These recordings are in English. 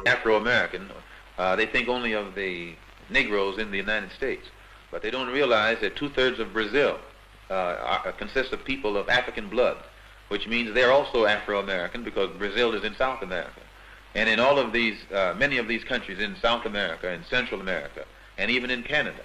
Afro-American, they think only of the Negroes in the United States, but they don't realize that 2/3 of Brazil consists of people of African blood, which means they're also Afro-American because Brazil is in South America. And in all of these, many of these countries in South America and Central America, and even in Canada,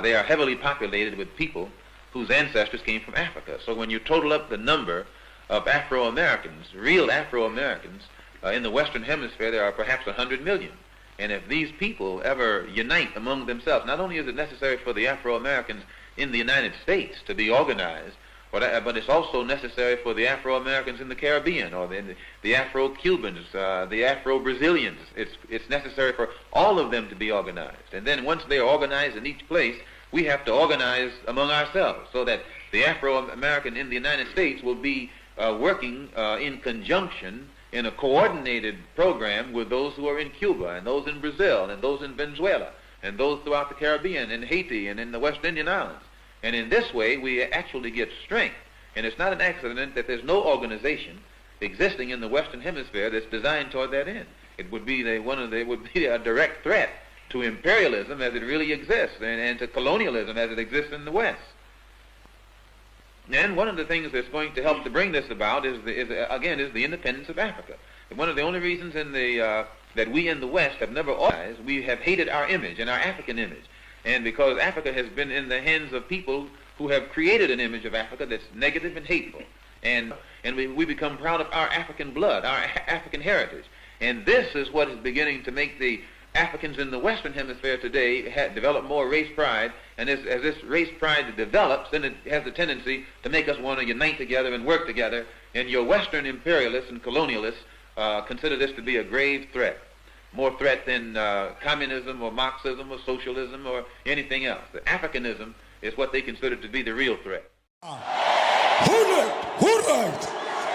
they are heavily populated with people whose ancestors came from Africa. So when you total up the number of Afro-Americans, real Afro-Americans, in the Western Hemisphere, there are perhaps 100 million. And if these people ever unite among themselves, not only is it necessary for the Afro-Americans in the United States to be organized, but it's also necessary for the Afro-Americans in the Caribbean, or the Afro-Cubans, the Afro-Brazilians. It's necessary for all of them to be organized. And then once they are organized in each place, we have to organize among ourselves so that the Afro-American in the United States will be working in conjunction in a coordinated program with those who are in Cuba, and those in Brazil, and those in Venezuela, and those throughout the Caribbean, and Haiti, and in the West Indian Islands. And in this way, we actually get strength. And it's not an accident that there's no organization existing in the Western Hemisphere that's designed toward that end. It would be a direct threat to imperialism as it really exists, and to colonialism as it exists in the West. And one of the things that's going to help to bring this about is the independence of Africa. And one of the only reasons that we in the West have never organized, we have hated our image and our African image. And because Africa has been in the hands of people who have created an image of Africa that's negative and hateful. And we become proud of our African blood, our African heritage. And this is what is beginning to make the Africans in the Western Hemisphere today develop more race pride, and as this race pride develops, then it has the tendency to make us want to unite together and work together, and your Western imperialists and colonialists consider this to be a grave threat, more threat than communism or Marxism or socialism or anything else. The Africanism is what they consider to be the real threat. Alright,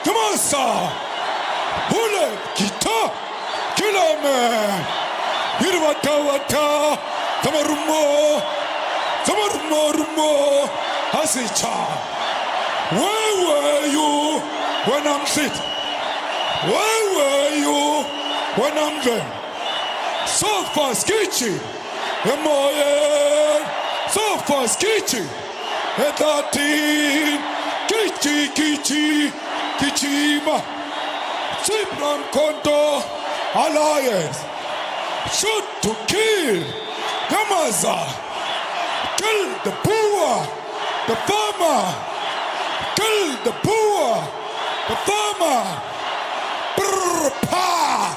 come on, sir. Guitar, killer man. Wata, Tamarumo, Asicha. Where were you when I'm sick? Where were you when I'm there? So far, skitchy. So far, skitchy. Etatin, Kichima. Sibram Konto, Alliance. Shoot to kill. Gamaza. Kill the poor. The farmer. Kill the poor. The farmer. Brr, pa.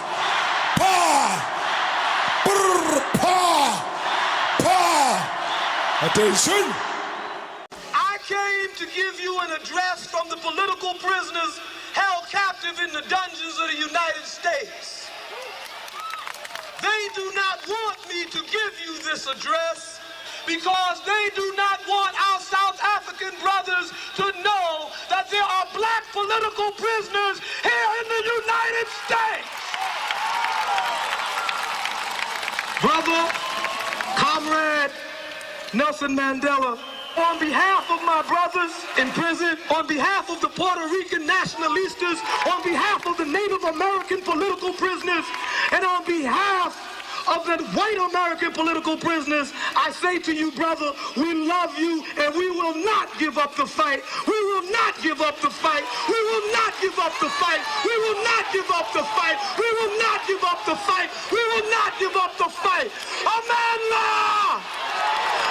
Pa. Brr, pa. Pa. Attention. I came to give you an address from the political prisoners held captive in the dungeons of the United States. They do not want me to give you this address because they do not want our South African brothers to know that there are black political prisoners here in the United States. Brother, comrade Nelson Mandela, on behalf of my brothers in prison, on behalf of the Puerto Rican nationalistas, on behalf of the Native American political prisoners, and on behalf of the white American political prisoners, I say to you, brother, we love you and we will not give up the fight. We will not give up the fight. We will not give up the fight. We will not give up the fight. We will not give up the fight. We will not give up the fight. Amanda!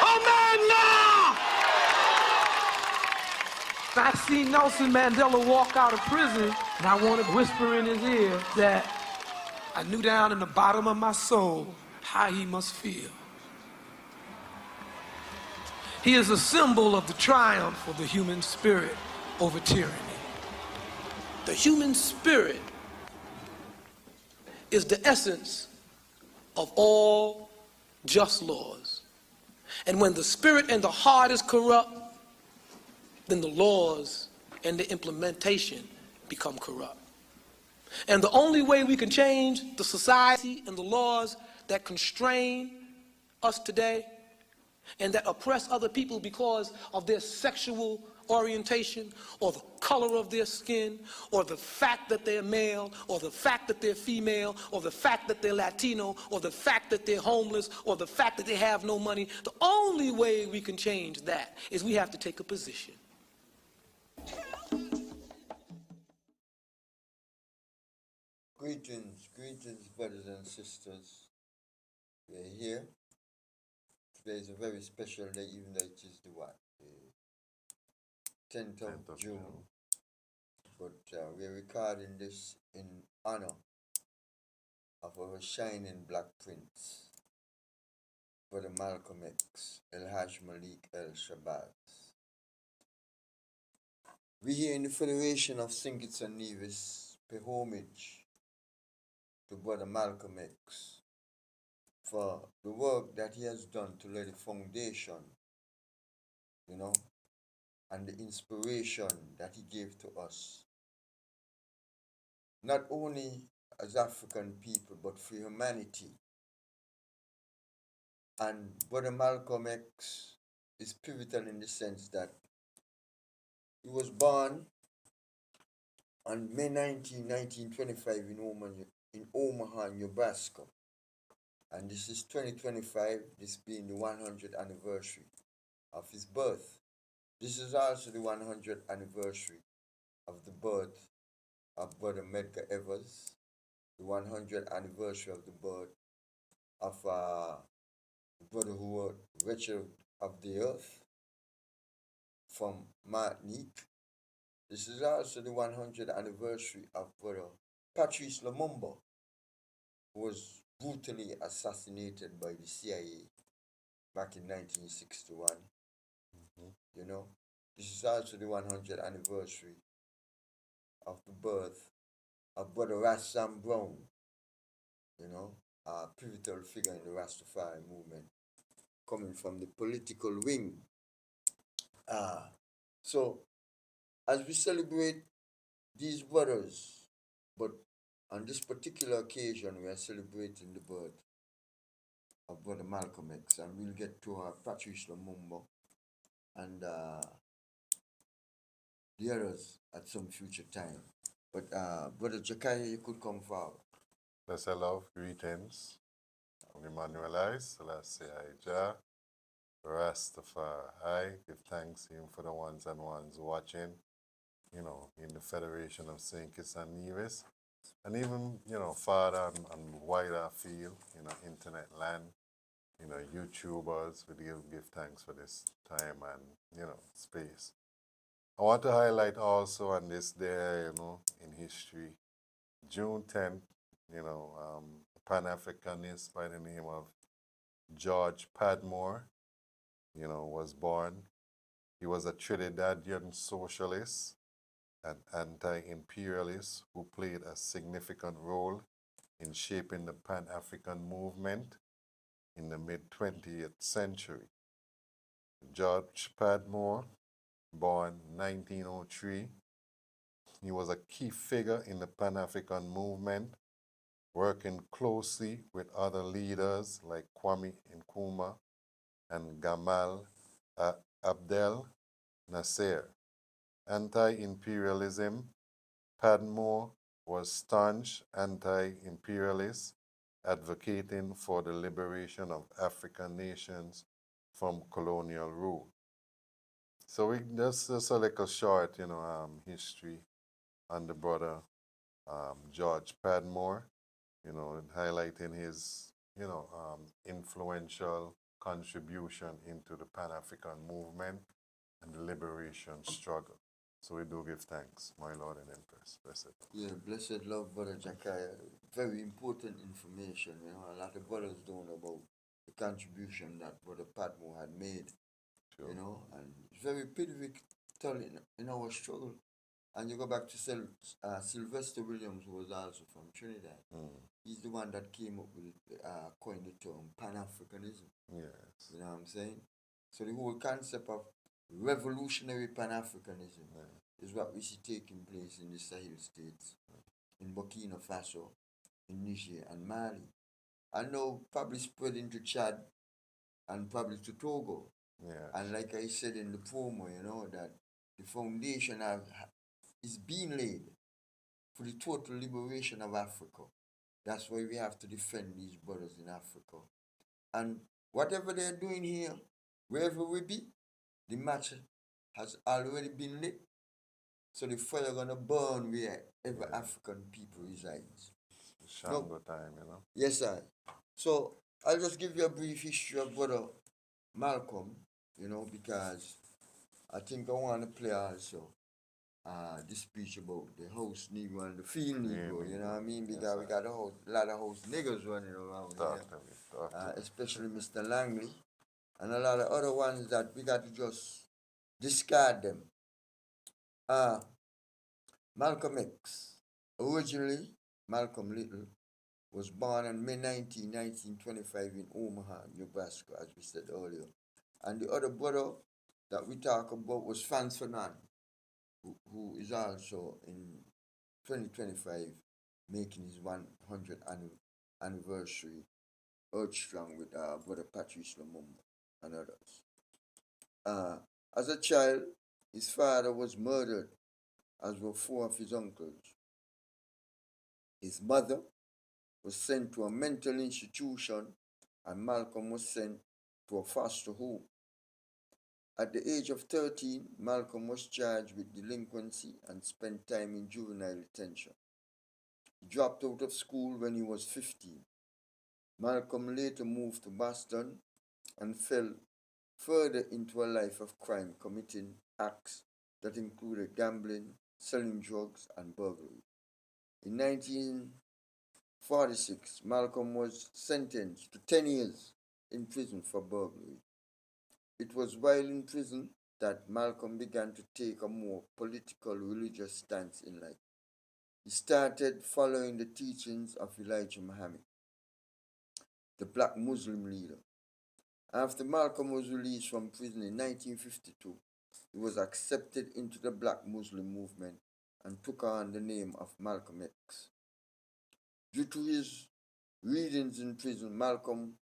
Amanda! I've seen Nelson Mandela walk out of prison, and I want to whisper in his ear that I knew down in the bottom of my soul how he must feel. He is a symbol of the triumph of the human spirit over tyranny. The human spirit is the essence of all just laws. And when the spirit and the heart is corrupt, then the laws and the implementation become corrupt. And the only way we can change the society and the laws that constrain us today and that oppress other people because of their sexual orientation or the color of their skin or the fact that they're male or the fact that they're female or the fact that they're Latino or the fact that they're homeless or the fact that they have no money. The only way we can change that is we have to take a position. Greetings, brothers and sisters. We're here. Today is a very special day, even though it is the what? The 10th of June. But we're recording this in honor of our shining black prince, Brother Malcolm X, El Haj Malik El Shabazz. We here in the Federation of St. Kitts and Nevis pay homage to Brother Malcolm X for the work that he has done to lay the foundation, and the inspiration that he gave to us, not only as African people, but for humanity. And Brother Malcolm X is pivotal in the sense that he was born on May 19, 1925 in Omaha, Nebraska. And this is 2025, this being the 100th anniversary of his birth. This is also the 100th anniversary of the birth of Brother Medgar Evers, the 100th anniversary of the birth of Brother who wrote Wretched of the Earth from Martinique. This is also the 100th anniversary of Brother Patrice Lumumba, who was brutally assassinated by the CIA back in 1961. This is also the 100th anniversary of the birth of Brother Rassam Brown, a pivotal figure in the Rastafari movement, coming from the political wing. So, as we celebrate these brothers, but on this particular occasion, we are celebrating the birth of Brother Malcolm X, and we'll get to Patrice Lumumba and the others at some future time. But Brother Jakaya, you could come forward. Bless love, greetings. I'm Emmanuel Selassie Ija, Rastafari. Give thanks to him for the ones and ones watching, in the Federation of St. Kitts and Nevis. And even, farther and wider field, internet land, YouTubers, we give thanks for this time and, space. I want to highlight also on this day, in history, June 10th, a Pan-Africanist by the name of George Padmore, was born. He was a Trinidadian socialist and anti-imperialist who played a significant role in shaping the Pan-African movement in the mid-20th century. George Padmore, born 1903, he was a key figure in the Pan-African movement, working closely with other leaders like Kwame Nkrumah and Gamal Abdel Nasser. Anti-imperialism, Padmore was staunch anti-imperialist, advocating for the liberation of African nations from colonial rule. So just a little short, history on the brother George Padmore, highlighting his, influential contribution into the Pan-African movement and the liberation struggle. So we do give thanks, my Lord and Empress. Blessed. Yeah, blessed love, Brother Jakaya. Very important information. A lot of brothers don't know about the contribution that Brother Padmore had made. Sure. And it's very pivotal in our struggle. And you go back to Sylvester Williams, who was also from Trinidad. He's the one that came up with, coined the term Pan-Africanism. Yes. You know what I'm saying? So the whole concept of revolutionary Pan-Africanism is what we see taking place in the Sahel states, in Burkina Faso, in Niger and Mali. And now probably spreading to Chad and probably to Togo. Yes. And like I said in the promo, that the foundation is being laid for the total liberation of Africa. That's why we have to defend these brothers in Africa. And whatever they're doing here, wherever we be, the match has already been lit. So the fire gonna burn wherever African people resides. Shango time, you know. Yes, sir. So I'll just give you a brief history of Brother Malcolm, because I think I want to play also this speech about the house Negro and the field Negro, you know what I mean? Because we got a lot of house niggas running around here, especially Mr. Langley, and a lot of other ones that we got to just discard them. Malcolm X, originally Malcolm Little, was born on May 19, 1925 in Omaha, Nebraska, as we said earlier. And the other brother that we talk about was Franz Fernand, who is also in 2025 making his 100th anniversary, Earth Strong, with Brother Patrice Lumumba and others. As a child, his father was murdered, as were 4 of his uncles. His mother was sent to a mental institution, and Malcolm was sent to a foster home. At the age of 13, Malcolm was charged with delinquency and spent time in juvenile detention. He dropped out of school when he was 15. Malcolm later moved to Boston and fell further into a life of crime, committing acts that included gambling, selling drugs, and burglary. In 1946, Malcolm was sentenced to 10 years in prison for burglary. It was while in prison that Malcolm began to take a more political, religious stance in life. He started following the teachings of Elijah Muhammad, the black Muslim leader. After Malcolm was released from prison in 1952, he was accepted into the black Muslim movement and took on the name of Malcolm X. Due to his readings in prison, Malcolm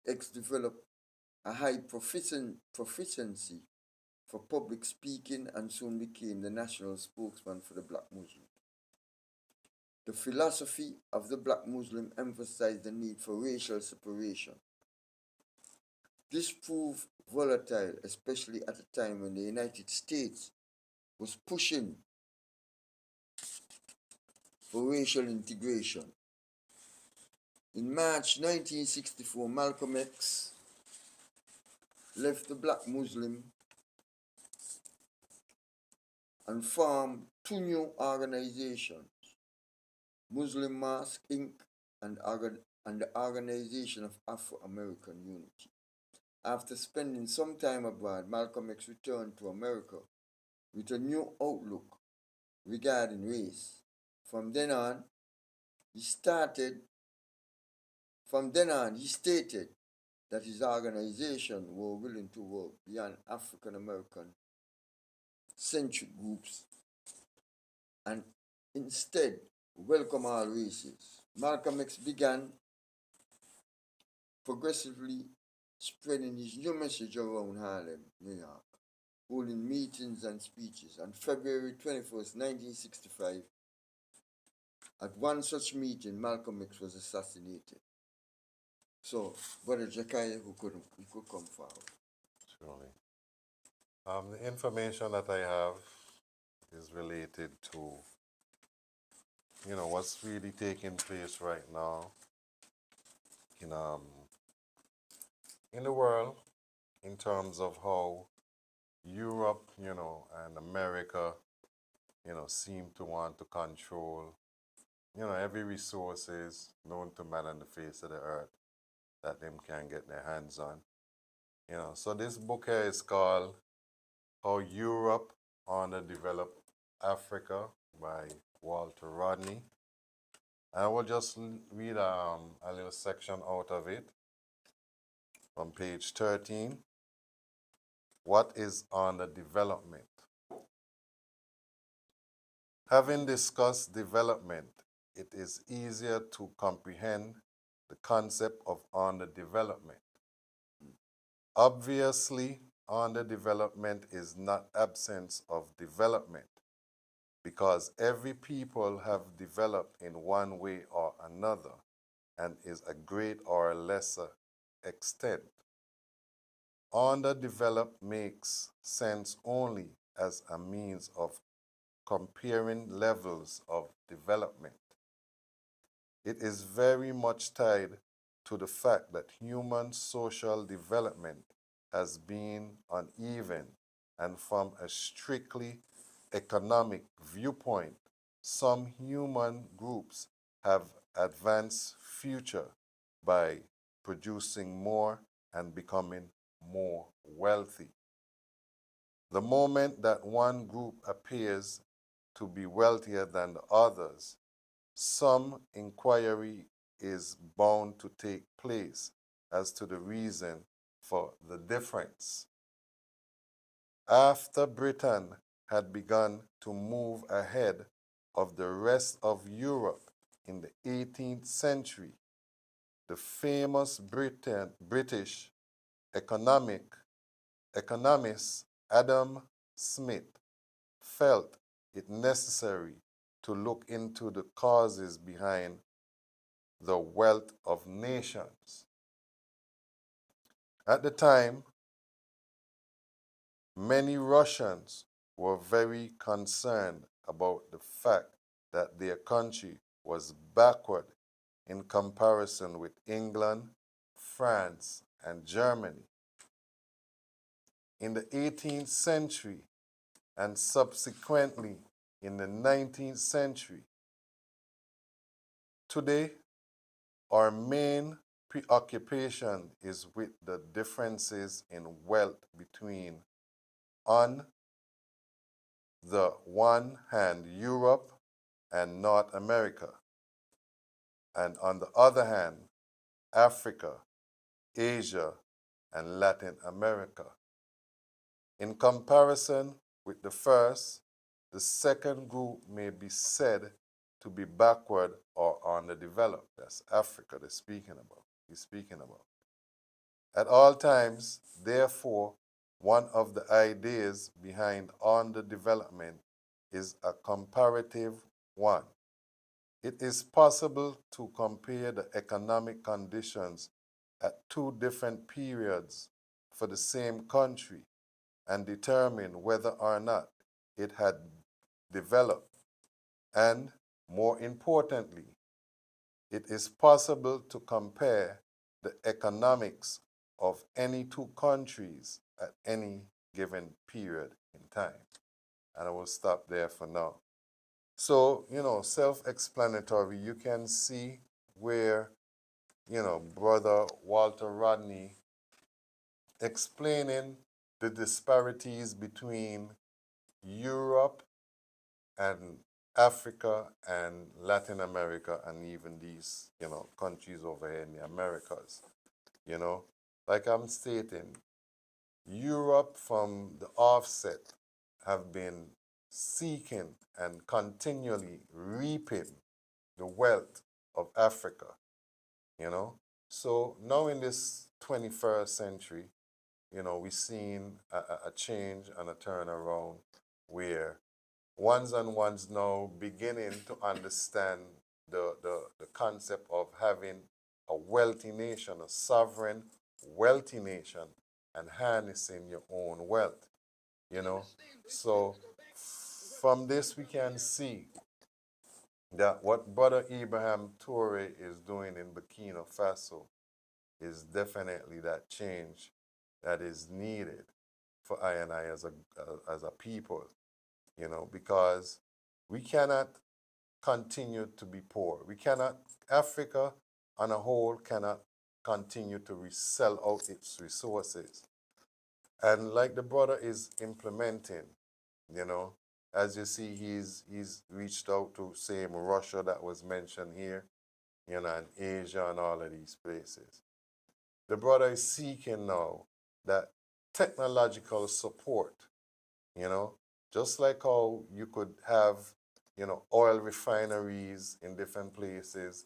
X developed a high proficiency for public speaking and soon became the national spokesman for the black Muslim. The philosophy of the black Muslim emphasized the need for racial separation. This proved volatile, especially at a time when the United States was pushing for racial integration. In March 1964, Malcolm X left the black Muslim and formed 2 new organizations, Muslim Mask Inc. and the Organization of Afro-American Unity. After spending some time abroad, Malcolm X returned to America with a new outlook regarding race. From then on, he stated that his organization were willing to work beyond African American centric groups and instead welcome all races. Malcolm X began progressively spreading his new message around Harlem, New York, holding meetings and speeches. On February 21st, 1965, at one such meeting, Malcolm X was assassinated. So, Brother Jackiah, who could come forward. Surely. The information that I have is related to, what's really taking place right now in the world in terms of how Europe, and America, seem to want to control, every resources known to man on the face of the earth that them can get their hands on. So this book here is called How Europe Underdeveloped Africa by Walter Rodney. I will just read a little section out of it from page 13. What is underdevelopment? Having discussed development, it is easier to comprehend the concept of underdevelopment. Obviously, underdevelopment is not absence of development, because every people have developed in one way or another and is a great or a lesser extent. Underdeveloped makes sense only as a means of comparing levels of development. It is very much tied to the fact that human social development has been uneven, and from a strictly economic viewpoint, some human groups have advanced future by producing more and becoming more wealthy. The moment that one group appears to be wealthier than the others, some inquiry is bound to take place as to the reason for the difference. After Britain had begun to move ahead of the rest of Europe in the 18th century, the famous British economist Adam Smith felt it necessary to look into the causes behind the wealth of nations. At the time, many Russians were very concerned about the fact that their country was backward in comparison with England, France, and Germany. In the 18th century and subsequently in the 19th century, today our main preoccupation is with the differences in wealth between, on the one hand, Europe and North America, and on the other hand, Africa, Asia, and Latin America. In comparison with the first, the second group may be said to be backward or underdeveloped. That's Africa he's speaking about. At all times, therefore, one of the ideas behind underdevelopment is a comparative one. It is possible to compare the economic conditions at two different periods for the same country and determine whether or not it had developed. And more importantly, it is possible to compare the economics of any two countries at any given period in time. And I will stop there for now. So, self-explanatory, you can see where, Brother Walter Rodney explaining the disparities between Europe and Africa and Latin America and even these, countries over here in the Americas. Like I'm stating, Europe from the offset have been seeking and continually reaping the wealth of Africa, So now in this 21st century, we've seen a change and a turnaround where ones and ones now beginning to understand the concept of having a wealthy nation, a sovereign, wealthy nation, and harnessing your own wealth, So from this we can see that what Brother Ibrahim Traore is doing in Burkina Faso is definitely that change that is needed for I and I as a people, because we cannot continue to be poor. Africa on a whole cannot continue to resell out its resources. And like the brother is implementing, as you see, he's reached out to same Russia that was mentioned here, and Asia and all of these places. The brother is seeking now that technological support, just like how you could have, oil refineries in different places,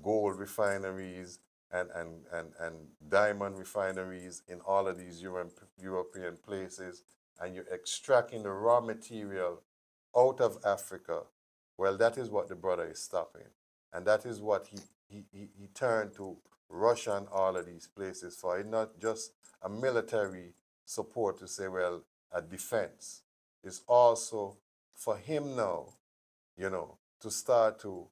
gold refineries, and diamond refineries in all of these European places, and you're extracting the raw material out of Africa, well, that is what the brother is stopping. And that is what he turned to Russia and all of these places for. It's not just a military support to say, well, a defense. It's also for him now, to start to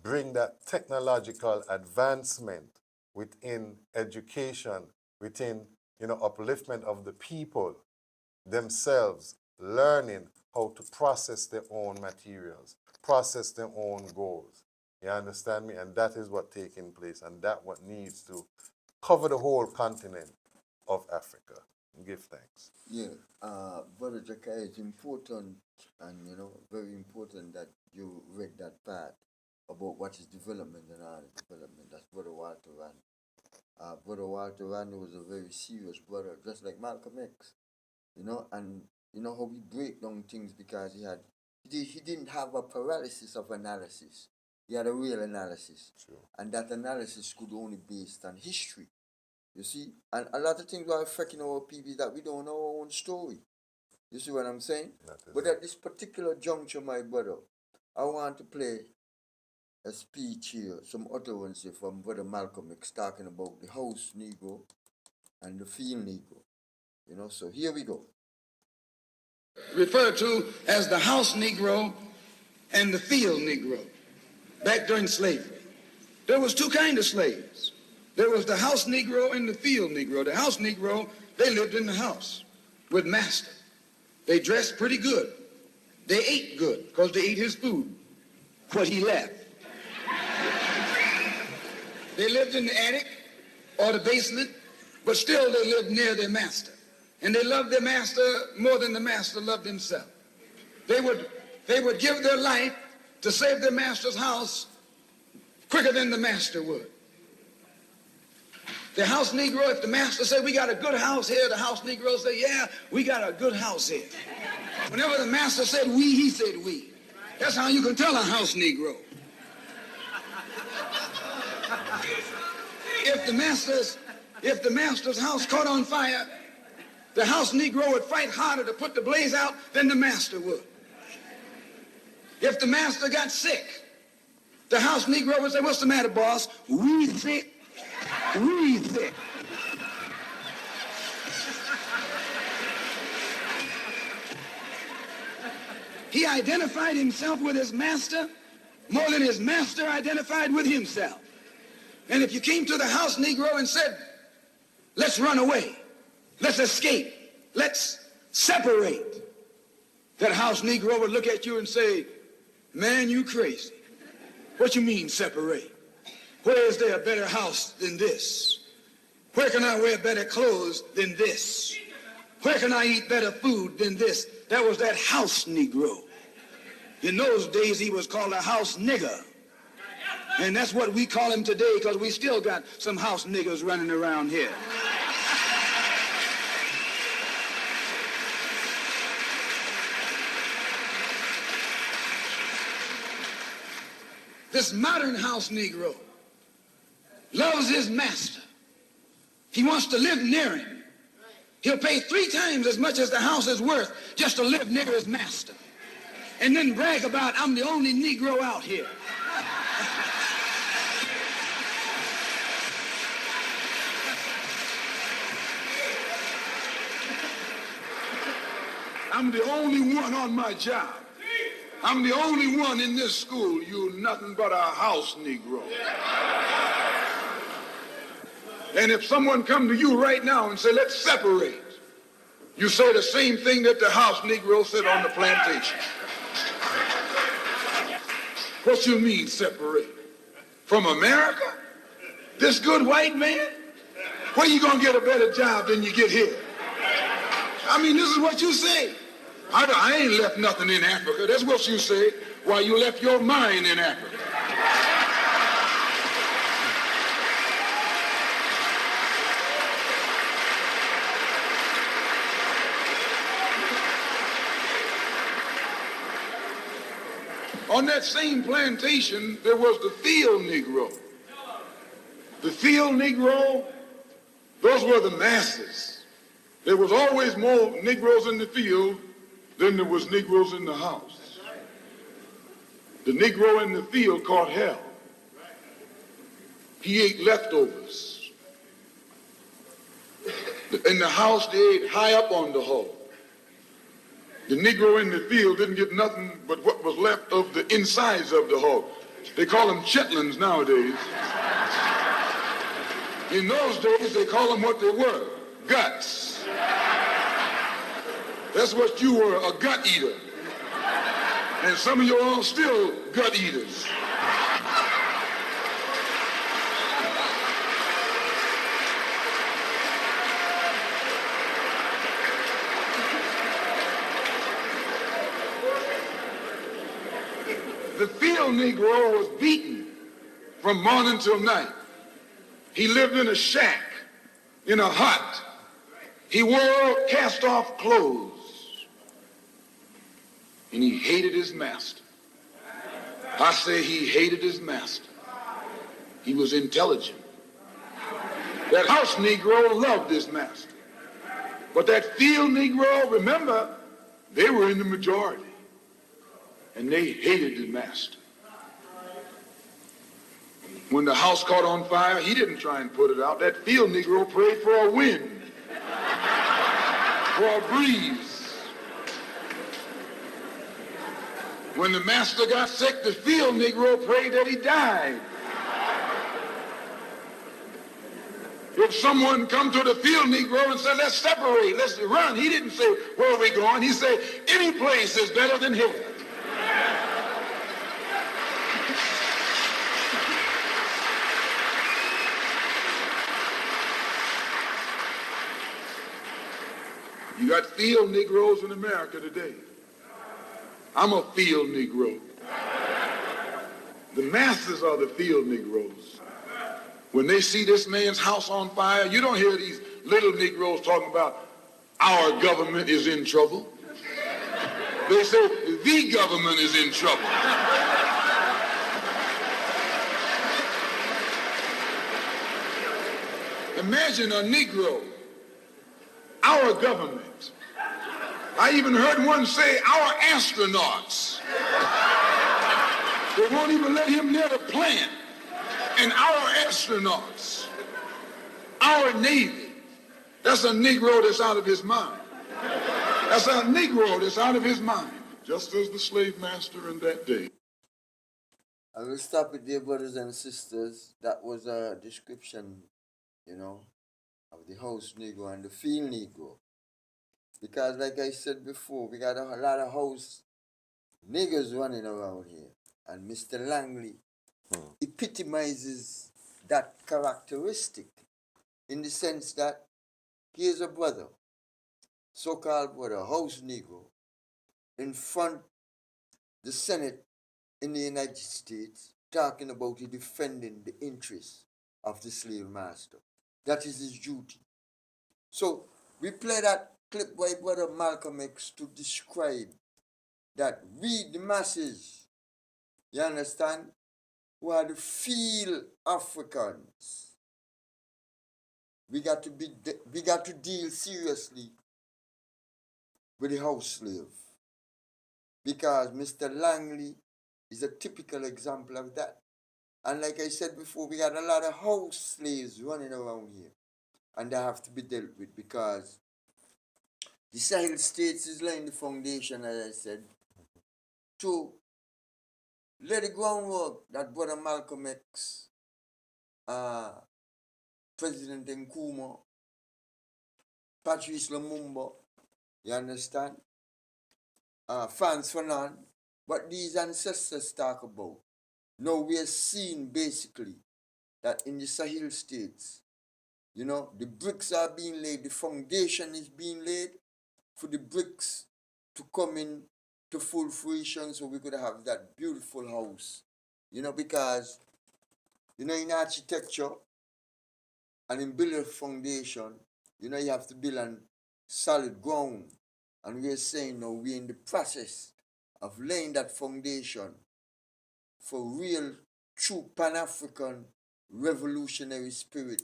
bring that technological advancement within education, within, upliftment of the people themselves, learning how to process their own materials, process their own goals. You understand me? And that is what's taking place, and that what needs to cover the whole continent of Africa. Give thanks. Yeah, Brother Jakai, it's important and, very important that you read that part about what is development and all development. That's Brother Walter Rand. Brother Walter Rand was a very serious brother, just like Malcolm X, and how we break down things because he didn't have a paralysis of analysis. He had a real analysis. Sure. And that analysis could only be based on history. You see? And a lot of things are affecting our people that we don't know our own story. You see what I'm saying? But at this particular juncture, my brother, I want to play a speech here, some utterance here from Brother Malcolm X talking about the house Negro and the field Negro. So here we go. Referred to as the house Negro and the field Negro. Back during slavery, there was two kinds of slaves. There was the house Negro and the field Negro. The house Negro, they lived in the house with master. They dressed pretty good. They ate good because they ate his food, what he left. They lived in the attic or the basement, but still they lived near their master. And they loved their master more than the master loved himself. They would give their life to save their master's house quicker than the master would. The house Negro, if the master said, we got a good house here, the house Negro said, yeah, we got a good house here. Whenever the master said we, he said we. That's how you can tell a house Negro. If the master's house caught on fire, the house Negro would fight harder to put the blaze out than the master would. If the master got sick, the house Negro would say, what's the matter, boss? We sick. We sick. He identified himself with his master more than his master identified with himself. And if you came to the house Negro and said, let's run away, let's escape, let's separate, that house Negro would look at you and say, man, you crazy. What you mean separate? Where is there a better house than this? Where can I wear better clothes than this? Where can I eat better food than this? That was that house Negro. In those days, he was called a house nigger. And that's what we call him today because we still got some house niggers running around here. This modern house Negro loves his master. He wants to live near him. He'll pay 3 times as much as the house is worth just to live near his master. And then brag about, I'm the only Negro out here. I'm the only one on my job. I'm the only one in this school. You're nothing but a house Negro. And if someone come to you right now and say, let's separate, you say the same thing that the house Negro said on the plantation. What you mean separate? From America? This good white man? Where you gonna get a better job than you get here? I mean, this is what you say. I ain't left nothing in Africa. That's what you say. Why, you left your mind in Africa. On that same plantation, there was the field Negro. The field Negro, those were the masses. There was always more Negroes in the field than there was Negroes in the house. The Negro in the field caught hell. He ate leftovers. In the house, they ate high up on the hog. The Negro in the field didn't get nothing but what was left of the insides of the hog. They call them chitlins nowadays. In those days, they call them what they were, guts. That's what you were, a gut eater. And some of you are still gut eaters. The field Negro was beaten from morning till night. He lived in a shack, in a hut. He wore cast-off clothes. And he hated his master. I say he hated his master. He was intelligent. That house Negro loved his master. But that field Negro, remember, they were in the majority. And they hated the master. When the house caught on fire, he didn't try and put it out. That field Negro prayed for a wind, for a breeze. When the master got sick, the field Negro prayed that he died. If someone come to the field Negro and said, let's separate, let's run, he didn't say, where are we going? He said, any place is better than here. You got field Negroes in America today. I'm a field Negro. The masses are the field Negroes. When they see this man's house on fire, you don't hear these little Negroes talking about our government is in trouble. They say the government is in trouble. Imagine a Negro, our government. I even heard one say our astronauts. They won't even let him near the plant. And our astronauts, our Navy, that's a Negro that's out of his mind. That's a Negro that's out of his mind, just as the slave master in that day. I will stop it there, brothers and sisters. That was a description, of the house Negro and the field Negro. Because like I said before, we got a lot of house niggers running around here. And Mr. Langley epitomizes that characteristic in the sense that he is a brother, so-called brother, house Negro, in front the Senate in the United States, talking about he defending the interests of the slave master. That is his duty. So we play that clip by Brother Malcolm X to describe that we, the masses, you understand, who are the field Africans, we got to deal seriously with the house slave. Because Mr. Langley is a typical example of that. And like I said before, we got a lot of house slaves running around here. And they have to be dealt with because the Sahel states is laying the foundation, as I said, to lay the groundwork that Brother Malcolm X, President Nkrumah, Patrice Lumumba, you understand? Franz Fanon, what these ancestors talk about. Now we are seeing basically that in the Sahel states, the bricks are being laid, the foundation is being laid for the bricks to come in to full fruition so we could have that beautiful house. Because, in architecture and in building a foundation, you have to build on solid ground. And we're saying now we're in the process of laying that foundation for real, true Pan-African revolutionary spirit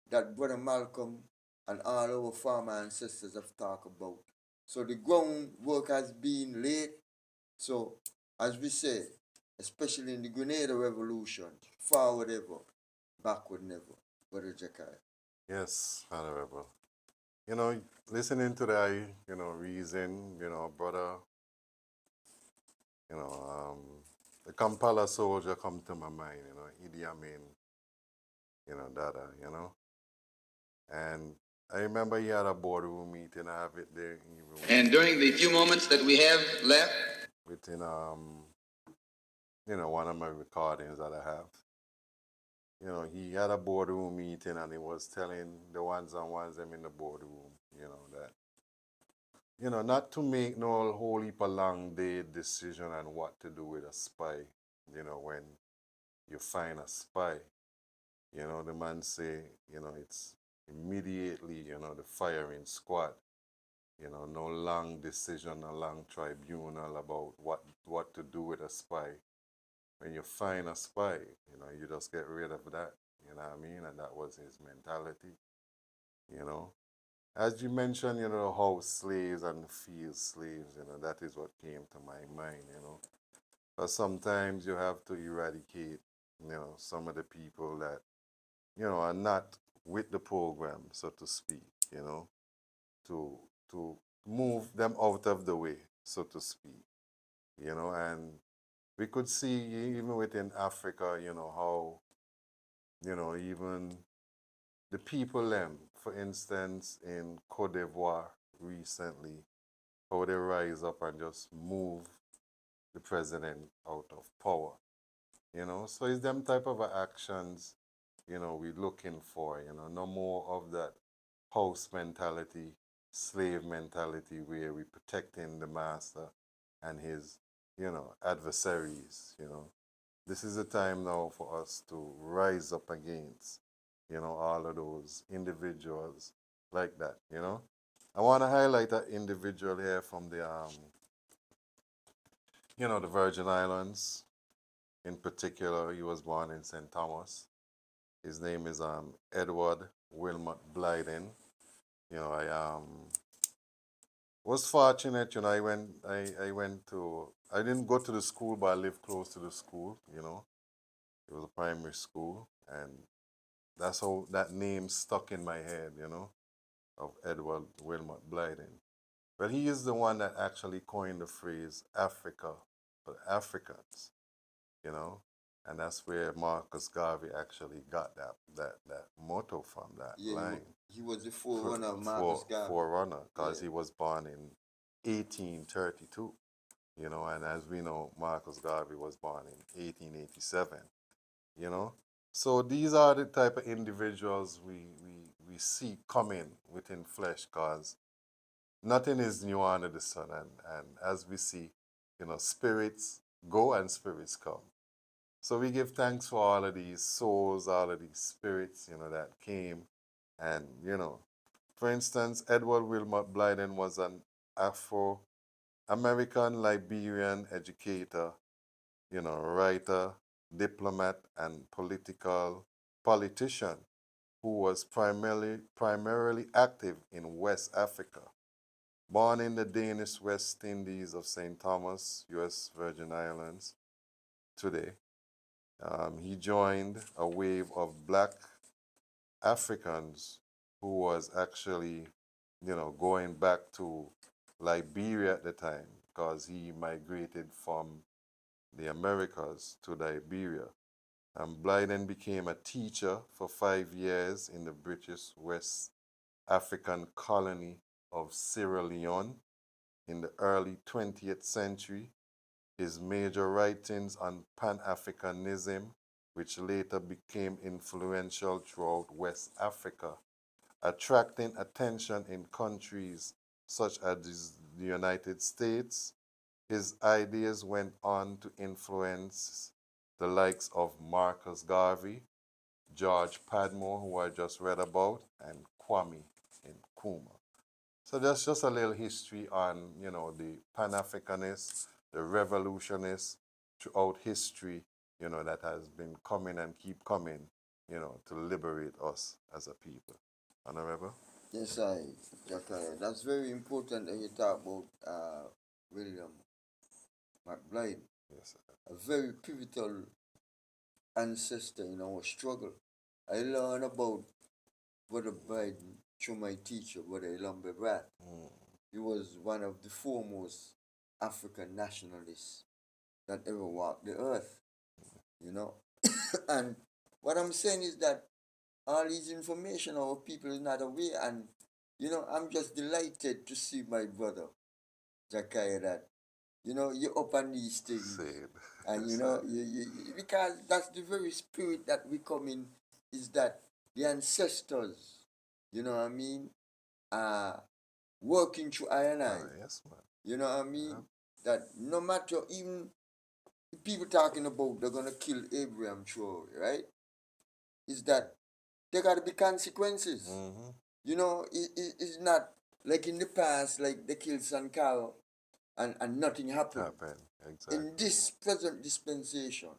that Brother Malcolm and all our farmer ancestors have talked about. So the groundwork has been laid. So, as we say, especially in the Grenada Revolution, forward ever, backward never, Brother Jakai. Yes, Honorable. You know, listening to that, reason, brother, you know, um, the Kampala soldier come to my mind, Idi Amin, Dada, And I remember he had a boardroom meeting, I have it there. And during the few moments that we have left, within, one of my recordings that I have. He had a boardroom meeting and he was telling the ones and ones them in the boardroom, that, not to make no whole heap of long day decision on what to do with a spy, when you find a spy. The man say, it's immediately, the firing squad. No long decision, a long tribunal about what to do with a spy. When you find a spy, you just get rid of that, you know what I mean? And that was his mentality, As you mentioned, the house slaves and the field slaves, that is what came to my mind, But sometimes you have to eradicate, some of the people that, are not with the program, so to speak, to move them out of the way, so to speak, and we could see even within Africa, how, even the people for instance, in Cote d'Ivoire recently, how they rise up and just move the president out of power, So it's them type of actions, we're looking for, no more of that house mentality, slave mentality where we're protecting the master and his, adversaries, This is the time now for us to rise up against, all of those individuals like that, I want to highlight that individual here from the, the Virgin Islands. In particular, he was born in St. Thomas. His name is Edward Wilmot Blyden. I was fortunate, I didn't go to the school, but I lived close to the school, It was a primary school, and that's how that name stuck in my head, of Edward Wilmot Blyden. But he is the one that actually coined the phrase Africa for Africans, and that's where Marcus Garvey actually got that motto from, that line. He was the forerunner of Marcus Garvey. Forerunner, because he was born in 1832, and as we know, Marcus Garvey was born in 1887, So these are the type of individuals we see coming within flesh, because nothing is new under the sun, and as we see, spirits go and spirits come. So we give thanks for all of these souls, all of these spirits, that came. And, for instance, Edward Wilmot Blyden was an Afro-American Liberian educator, writer, diplomat, and politician who was primarily active in West Africa. Born in the Danish West Indies of St. Thomas, U.S. Virgin Islands, today, he joined a wave of black Africans who was actually, going back to Liberia at the time, because he migrated from the Americas to Liberia. And Blyden became a teacher for 5 years in the British West African colony of Sierra Leone in the early 20th century. His major writings on Pan-Africanism, which later became influential throughout West Africa, attracting attention in countries such as the United States. His ideas went on to influence the likes of Marcus Garvey, George Padmore, who I just read about, and Kwame Nkrumah. So that's just a little history on, the Pan-Africanists, the revolutionists throughout history, that has been coming and keep coming, to liberate us as a people. Honorable? Yes, that's very important when you talk about William McBride, Yes, sir. a very pivotal ancestor in our struggle. I learned about Brother Biden through my teacher, Brother Ilombe Brad. He was one of the foremost African nationalists that ever walked the earth, and what I'm saying is that all these information our people is not aware, and I'm just delighted to see my brother Jakaya that you up on these things, Same. and Yes, because that's the very spirit that we come in, is that the ancestors, you know what I mean, are working through I and I. yes, man. You know what I mean? That no matter, even people talking about they're gonna kill Abraham Traore, right? Is that there gotta be consequences. It's not like in the past, like they killed Sankara and nothing happened. Exactly. In this present dispensation,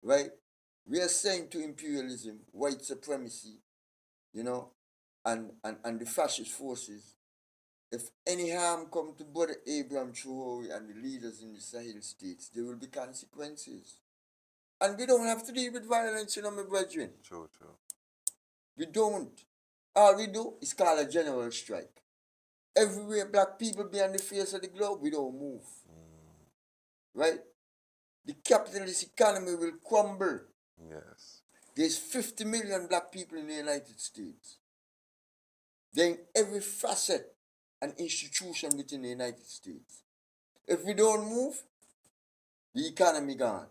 right? We are saying to imperialism, white supremacy, and the fascist forces, if any harm come to Brother Abraham Traore and the leaders in the Sahel states, there will be consequences. And we don't have to deal with violence, my brethren. True. We don't. All we do is call a general strike. Everywhere black people be on the face of the globe, we don't move. Right? The capitalist economy will crumble. Yes. There's 50 million black people in the United States. They're in every facet and institution within the United States. If we don't move, the economy gone.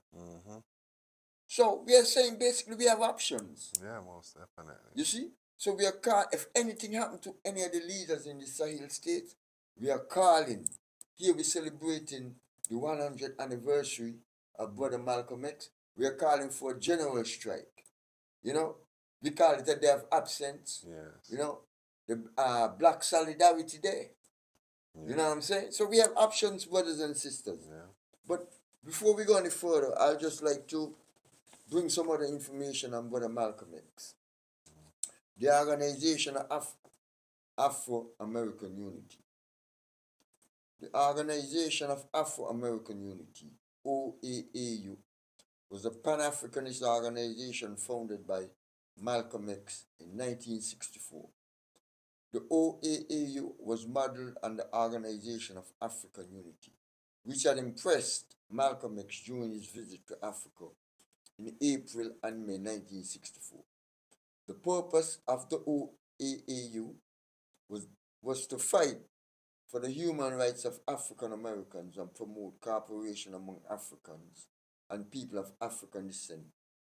So we are saying basically we have options. Yeah, most definitely. You see? So we are if anything happened to any of the leaders in the Sahel states, we are calling. Here we're celebrating the 100th anniversary of Brother Malcolm X. We are calling for a general strike. We call it a day of absence. Yes. The Black Solidarity Day. Yeah. You know what I'm saying? So we have options, brothers and sisters. Yeah. But before we go any further, I'd just like to bring some other information on Brother Malcolm X. The Organization of Afro-American Unity. The Organization of Afro-American Unity, OAAU, was a Pan-Africanist organization founded by Malcolm X in 1964. The OAAU was modeled on the Organization of African Unity, which had impressed Malcolm X during his visit to Africa in April and May 1964. The purpose of the OAAU was to fight for the human rights of African Americans and promote cooperation among Africans and people of African descent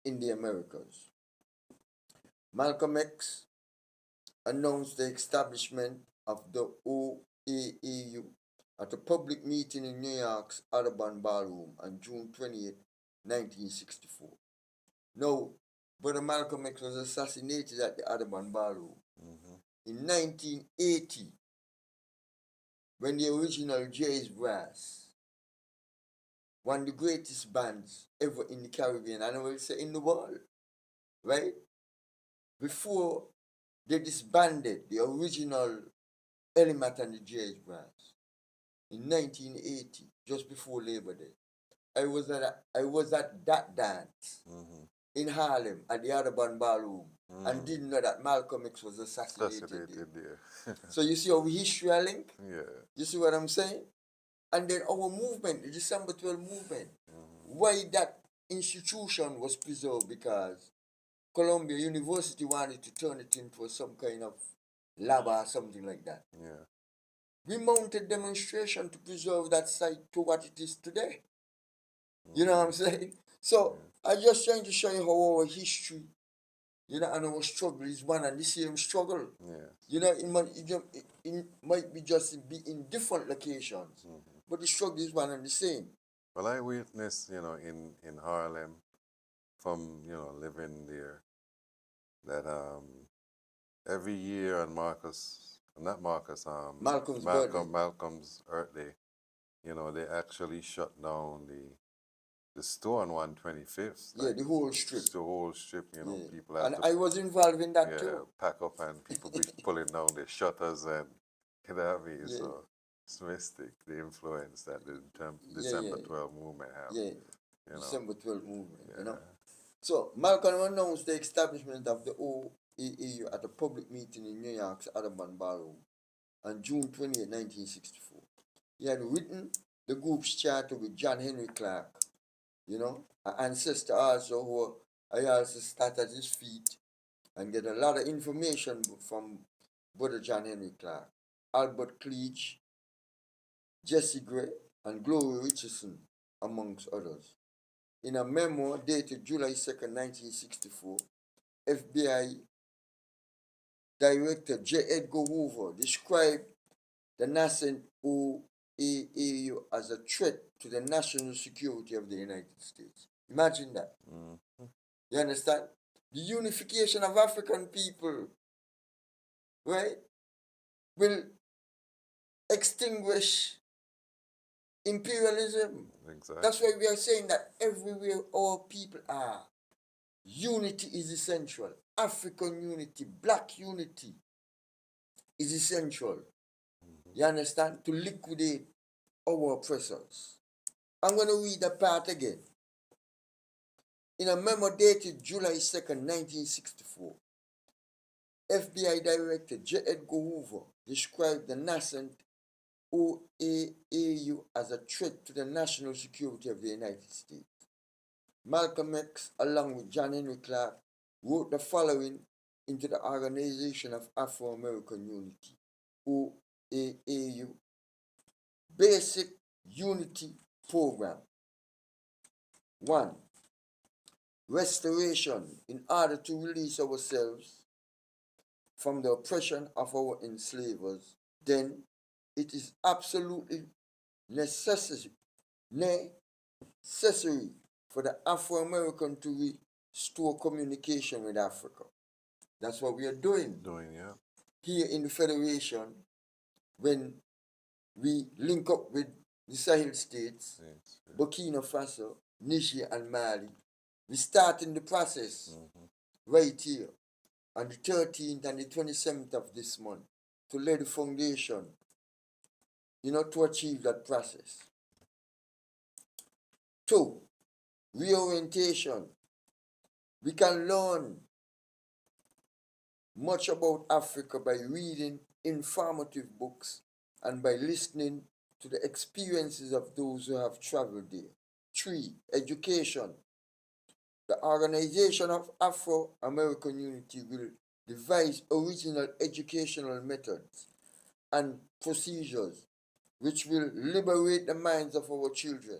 in the Americas. Malcolm X announced the establishment of the OAAU at a public meeting in New York's Audubon Ballroom on June 28, 1964. Now, Brother Malcolm X was assassinated at the Audubon Ballroom in 1980, when the original Jazz Brass, one of the greatest bands ever in the Caribbean, and I will say in the world, right? Before they disbanded the original Element and the Jazz Brass in 1980, just before Labor Day. I was at that dance in Harlem at the Audubon Ballroom and didn't know that Malcolm X was assassinated there. So you see how history are linked? Yeah. You see what I'm saying? And then our movement, the December 12 movement, why that institution was preserved, because Columbia University wanted to turn it into some kind of lab or something like that. Yeah. We mounted demonstration to preserve that site to what it is today. You know what I'm saying? So I'm just trying to show you how our history, and our struggle is one and the same struggle. Yeah. It might be just be in different locations, but the struggle is one and the same. Well, I witnessed, in Harlem, from living there, that every year on Malcolm's birthday, they actually shut down the store on 125th. Yeah, the whole strip. The whole strip, you know, Yeah. people have And to I was involved in that too. pack up and people be pulling down the shutters and, you know what I mean? Yeah. So it's mystic, the influence that the Yeah, December yeah. 12 movement have. Yeah, You know? December 12th movement, you know. Yeah. So Malcolm announced the establishment of the OAAU at a public meeting in New York's Audubon Ballroom on June 28, 1964. He had written the group's charter with John Henry Clark, you know, an ancestor also who I also sat at his feet and get a lot of information from Brother John Henry Clark, Albert Cleage, Jesse Gray, and Gloria Richardson, amongst others. In a memo dated July 2nd, 1964, FBI Director J. Edgar Hoover described the nascent OAAU as a threat to the national security of the United States. Imagine that. Mm-hmm. You understand? The unification of African people, right, will extinguish imperialism. Exactly. That's why we are saying that everywhere our people are, unity is essential. African unity, black unity is essential. You understand? To liquidate our oppressors. I'm going to read the part again. In a memo dated July 2nd, 1964, FBI Director J. Edgar Hoover described the nascent OAAU as a threat to the national security of the United States. Malcolm X, along with John Henry Clark, wrote the following into the Organization of Afro-American Unity, OAAU, Basic Unity Program. 1. Restoration in order to release ourselves from the oppression of our enslavers. Then it is absolutely necessary for the Afro-American to restore communication with Africa. That's what we are doing. Here in the Federation, when we link up with the Sahel states, Burkina Faso, Niger, and Mali, we starting the process right here on the 13th and the 27th of this month to lay the foundation, you know, to achieve that process. 2. Reorientation. We can learn much about Africa by reading informative books and by listening to the experiences of those who have traveled there. 3. Education. The Organization of Afro-American Unity will devise original educational methods and procedures which will liberate the minds of our children.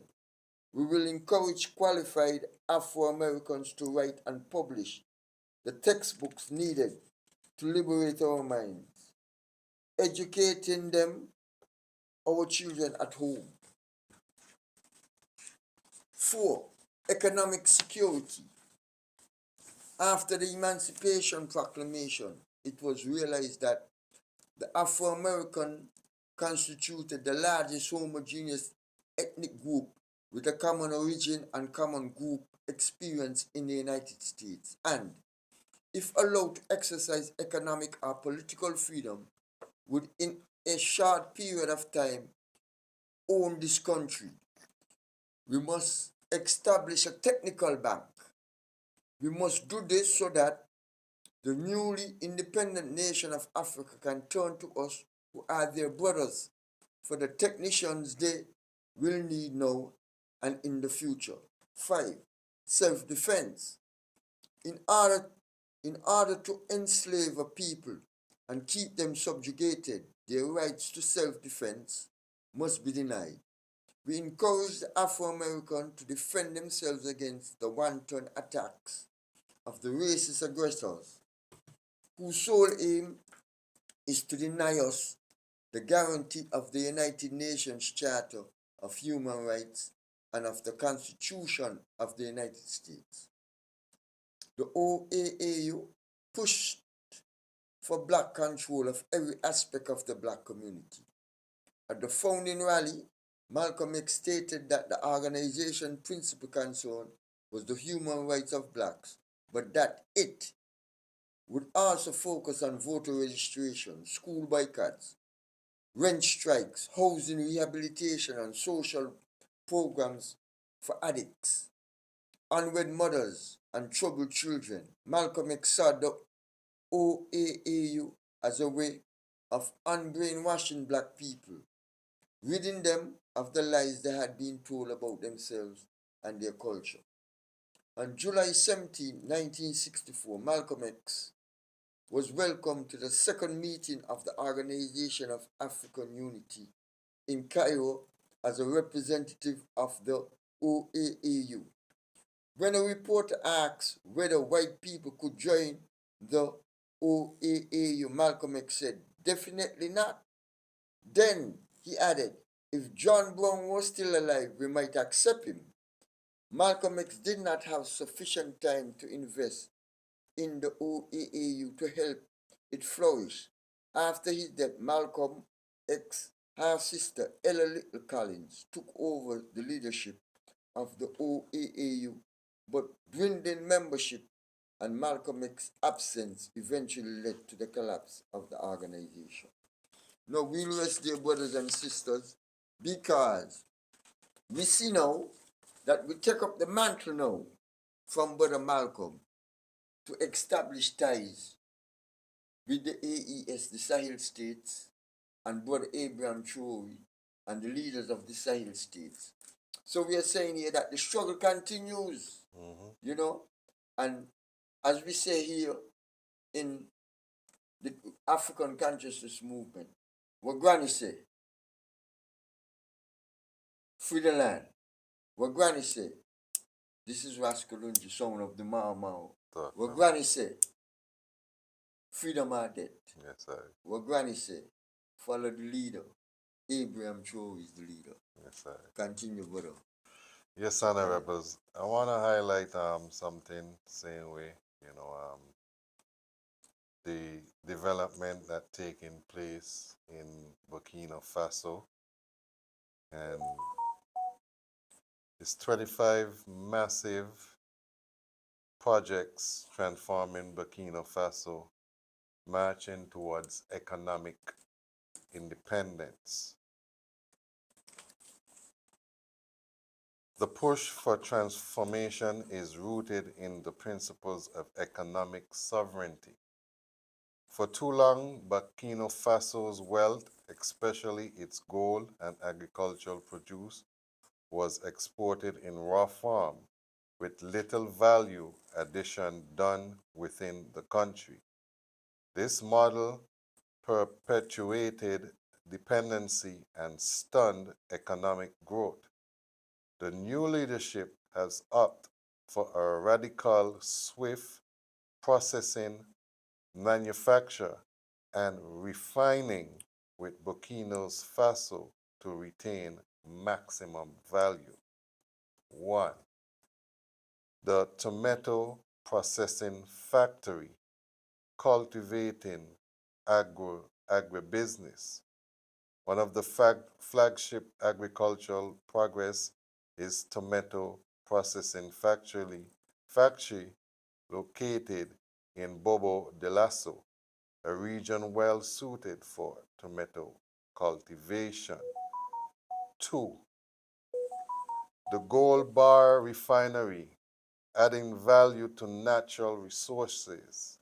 We will encourage qualified Afro-Americans to write and publish the textbooks needed to liberate our minds, educating them, our children at home. 4. Economic security. After the Emancipation Proclamation, it was realized that the Afro-American constituted the largest homogeneous ethnic group with a common origin and common group experience in the United States, and, if allowed to exercise economic or political freedom, would in a short period of time own this country. We must establish a technical bank. We must do this so that the newly independent nation of Africa can turn to us, who are their brothers, for the technicians they will need now and in the future. 5. Self-defense. In order to enslave a people and keep them subjugated, their rights to self-defense must be denied. We encourage the Afro-American to defend themselves against the wanton attacks of the racist aggressors, whose sole aim is to deny us the guarantee of the United Nations Charter of Human Rights and of the Constitution of the United States. The OAAU pushed for black control of every aspect of the black community. At the founding rally Malcolm X stated that the organization's principal concern was the human rights of blacks, but that it would also focus on voter registration, school boycotts, rent strikes, housing rehabilitation, and social programs for addicts, unwed mothers, and troubled children. Malcolm X saw the OAAU as a way of unbrainwashing black people, ridding them of the lies they had been told about themselves and their culture. On July 17, 1964, Malcolm X was welcomed to the second meeting of the Organization of African Unity in Cairo as a representative of the OAAU. When a reporter asked whether white people could join the OAAU, Malcolm X said, "Definitely not." Then he added, "If John Brown was still alive, we might accept him." Malcolm X did not have sufficient time to invest in the OAAU to help it flourish. After his death, Malcolm X's half-sister, Ella Little Collins, took over the leadership of the OAAU, but dwindling membership and Malcolm X's absence eventually led to the collapse of the organization. Now, we'll rest there, brothers and sisters, because we see now that we take up the mantle now from Brother Malcolm to establish ties with the AES, the Sahel states, and Brother Abraham Traore and the leaders of the Sahel states. So we are saying here that the struggle continues, you know, and as we say here in the African consciousness movement, what Granny say, free the land. What Granny say, this is Kalonji, son of the Mao Mao. What Granny say, freedom or death. Yes, sir. What Granny say, follow the leader. Abraham Traore is the leader. Yes, sir. Continue, brother. Yes, honorables. I want to highlight something same way, the development that taking place in Burkina Faso, and it's 25 massive projects transforming Burkina Faso, marching towards economic independence. The push for transformation is rooted in the principles of economic sovereignty. For too long, Burkina Faso's wealth, especially its gold and agricultural produce, was exported in raw form, with little value addition done within the country. This model perpetuated dependency and stunned economic growth. The new leadership has opted for a radical, swift processing, manufacture, and refining with Burkina Faso to retain maximum value. 1. The tomato processing factory, cultivating agribusiness. One of the flagship agricultural progress is tomato processing factory located in Bobo de Lasso, a region well suited for tomato cultivation. 2. The Gold Bar Refinery, adding value to natural resources.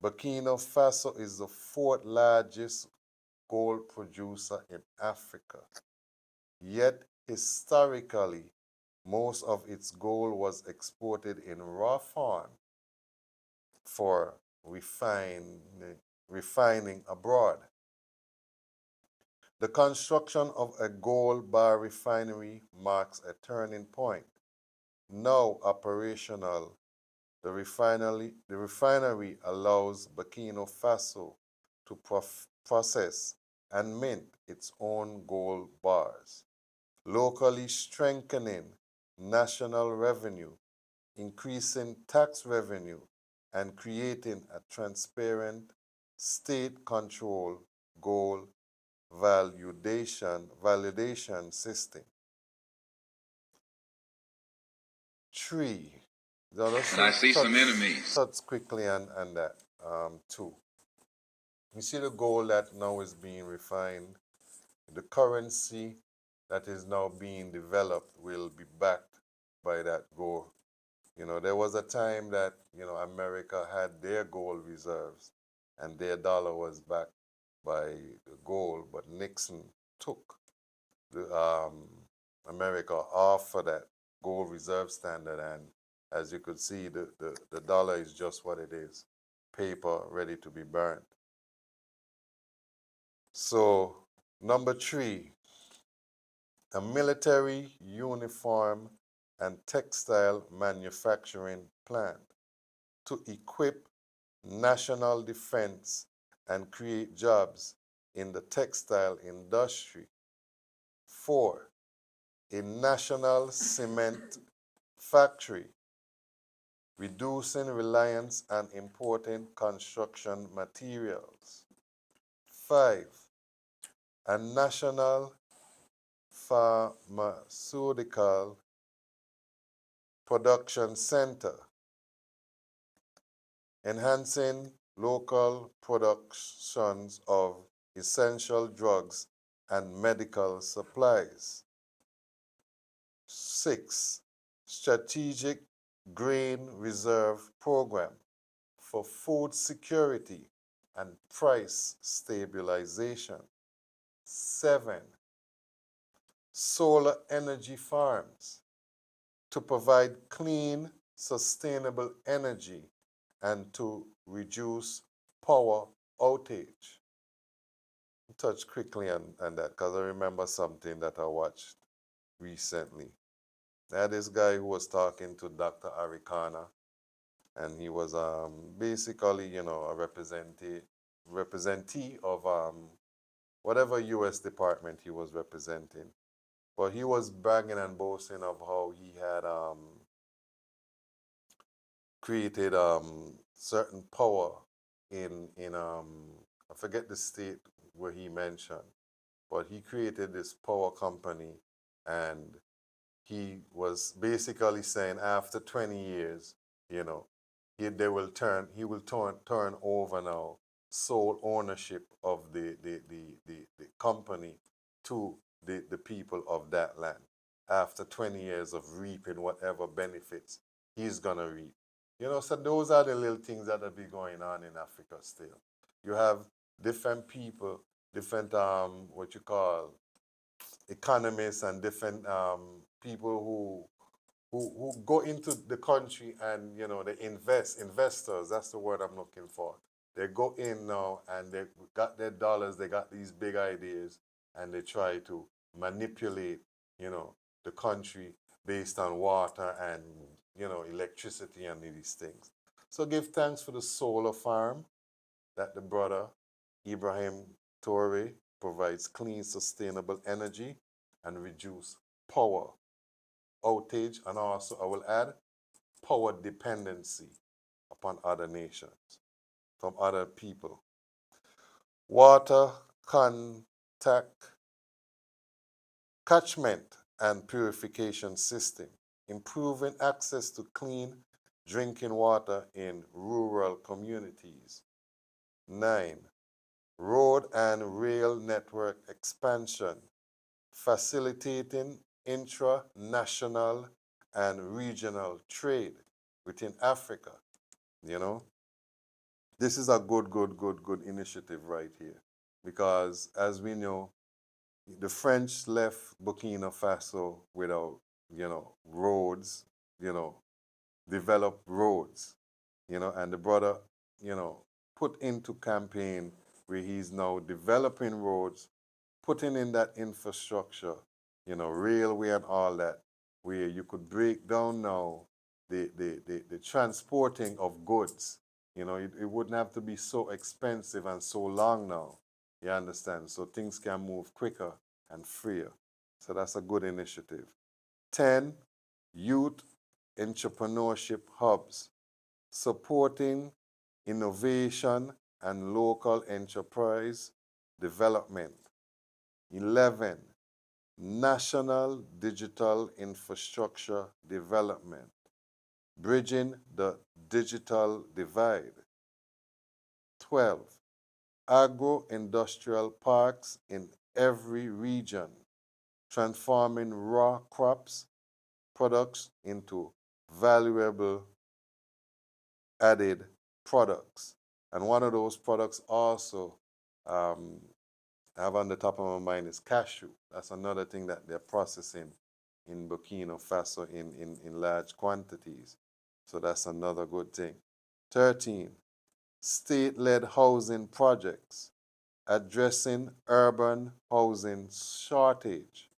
Burkina Faso is the 4th largest gold producer in Africa. Yet, historically, most of its gold was exported in raw form for refining abroad. The construction of a gold bar refinery marks a turning point. Now operational, the refinery allows Burkina Faso to process and mint its own gold bars, locally strengthening national revenue, increasing tax revenue, and creating a transparent, state-controlled gold validation system. 3. And I see some enemies. Touch quickly on that. 2. You see the gold that now is being refined. The currency that is now being developed will be backed by that gold. You know, there was a time that, you know, America had their gold reserves and their dollar was backed by the gold, but Nixon took the America off for that gold reserve standard, and as you could see, the dollar is just what it is, paper ready to be burned. So, number 3, a military uniform and textile manufacturing plant to equip national defense and create jobs in the textile industry. 4, a national cement factory, reducing reliance on importing construction materials. 5, a national pharmaceutical production center, enhancing local productions of essential drugs and medical supplies. 6, strategic grain reserve program for food security and price stabilization. 7, solar energy farms to provide clean, sustainable energy and to reduce power outage. Touch quickly on that because I remember something that I watched recently. I had this guy who was talking to Dr. Arikana, and he was basically, you know, a representee of whatever U.S. department he was representing. But he was bragging and boasting of how he had created certain power in I forget the state where he mentioned, but he created this power company, and he was basically saying after 20 years, you know, he will turn over now sole ownership of the company to the people of that land after 20 years of reaping whatever benefits he's gonna reap. You know, so those are the little things that will be going on in Africa still. You have different people, different what you call economists and different people who go into the country and, you know, they investors, that's the word I'm looking for. They go in now and they got their dollars, they got these big ideas, and they try to manipulate, you know, the country based on water and, you know, electricity and these things. So give thanks for the solar farm that the brother Ibrahim Traore provides clean, sustainable energy and reduce power outage, and also I will add power dependency upon other nations from other people. Water catchment and purification system, improving access to clean drinking water in rural communities. 9, road and rail network expansion, facilitating intra-national and regional trade within Africa. You know, this is a good initiative right here, because as we know, the French left Burkina Faso without, you know, roads, you know, developed roads, you know, and the brother, you know, put into campaign where he's now developing roads, putting in that infrastructure, you know, railway and all that, where you could break down now the transporting of goods. You know, it wouldn't have to be so expensive and so long now. You understand? So things can move quicker and freer. So that's a good initiative. 10, youth entrepreneurship hubs, supporting innovation and local enterprise development. 11, national digital infrastructure development, bridging the digital divide. 12, agro-industrial parks in every region, transforming raw crops products into valuable added products. And one of those products also I have on the top of my mind is cashew. That's another thing that they're processing in Burkina Faso in large quantities. So that's another good thing. 13, state-led housing projects addressing urban housing shortage.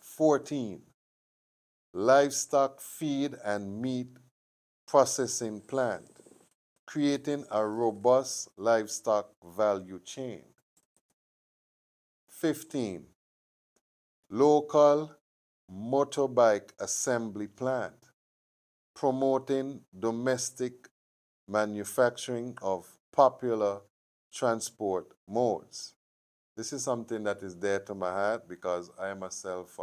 14, livestock feed and meat processing plant, creating a robust livestock value chain. 15, local motorbike assembly plant, promoting domestic manufacturing of popular transport modes. This is something that is dear to my heart because I myself,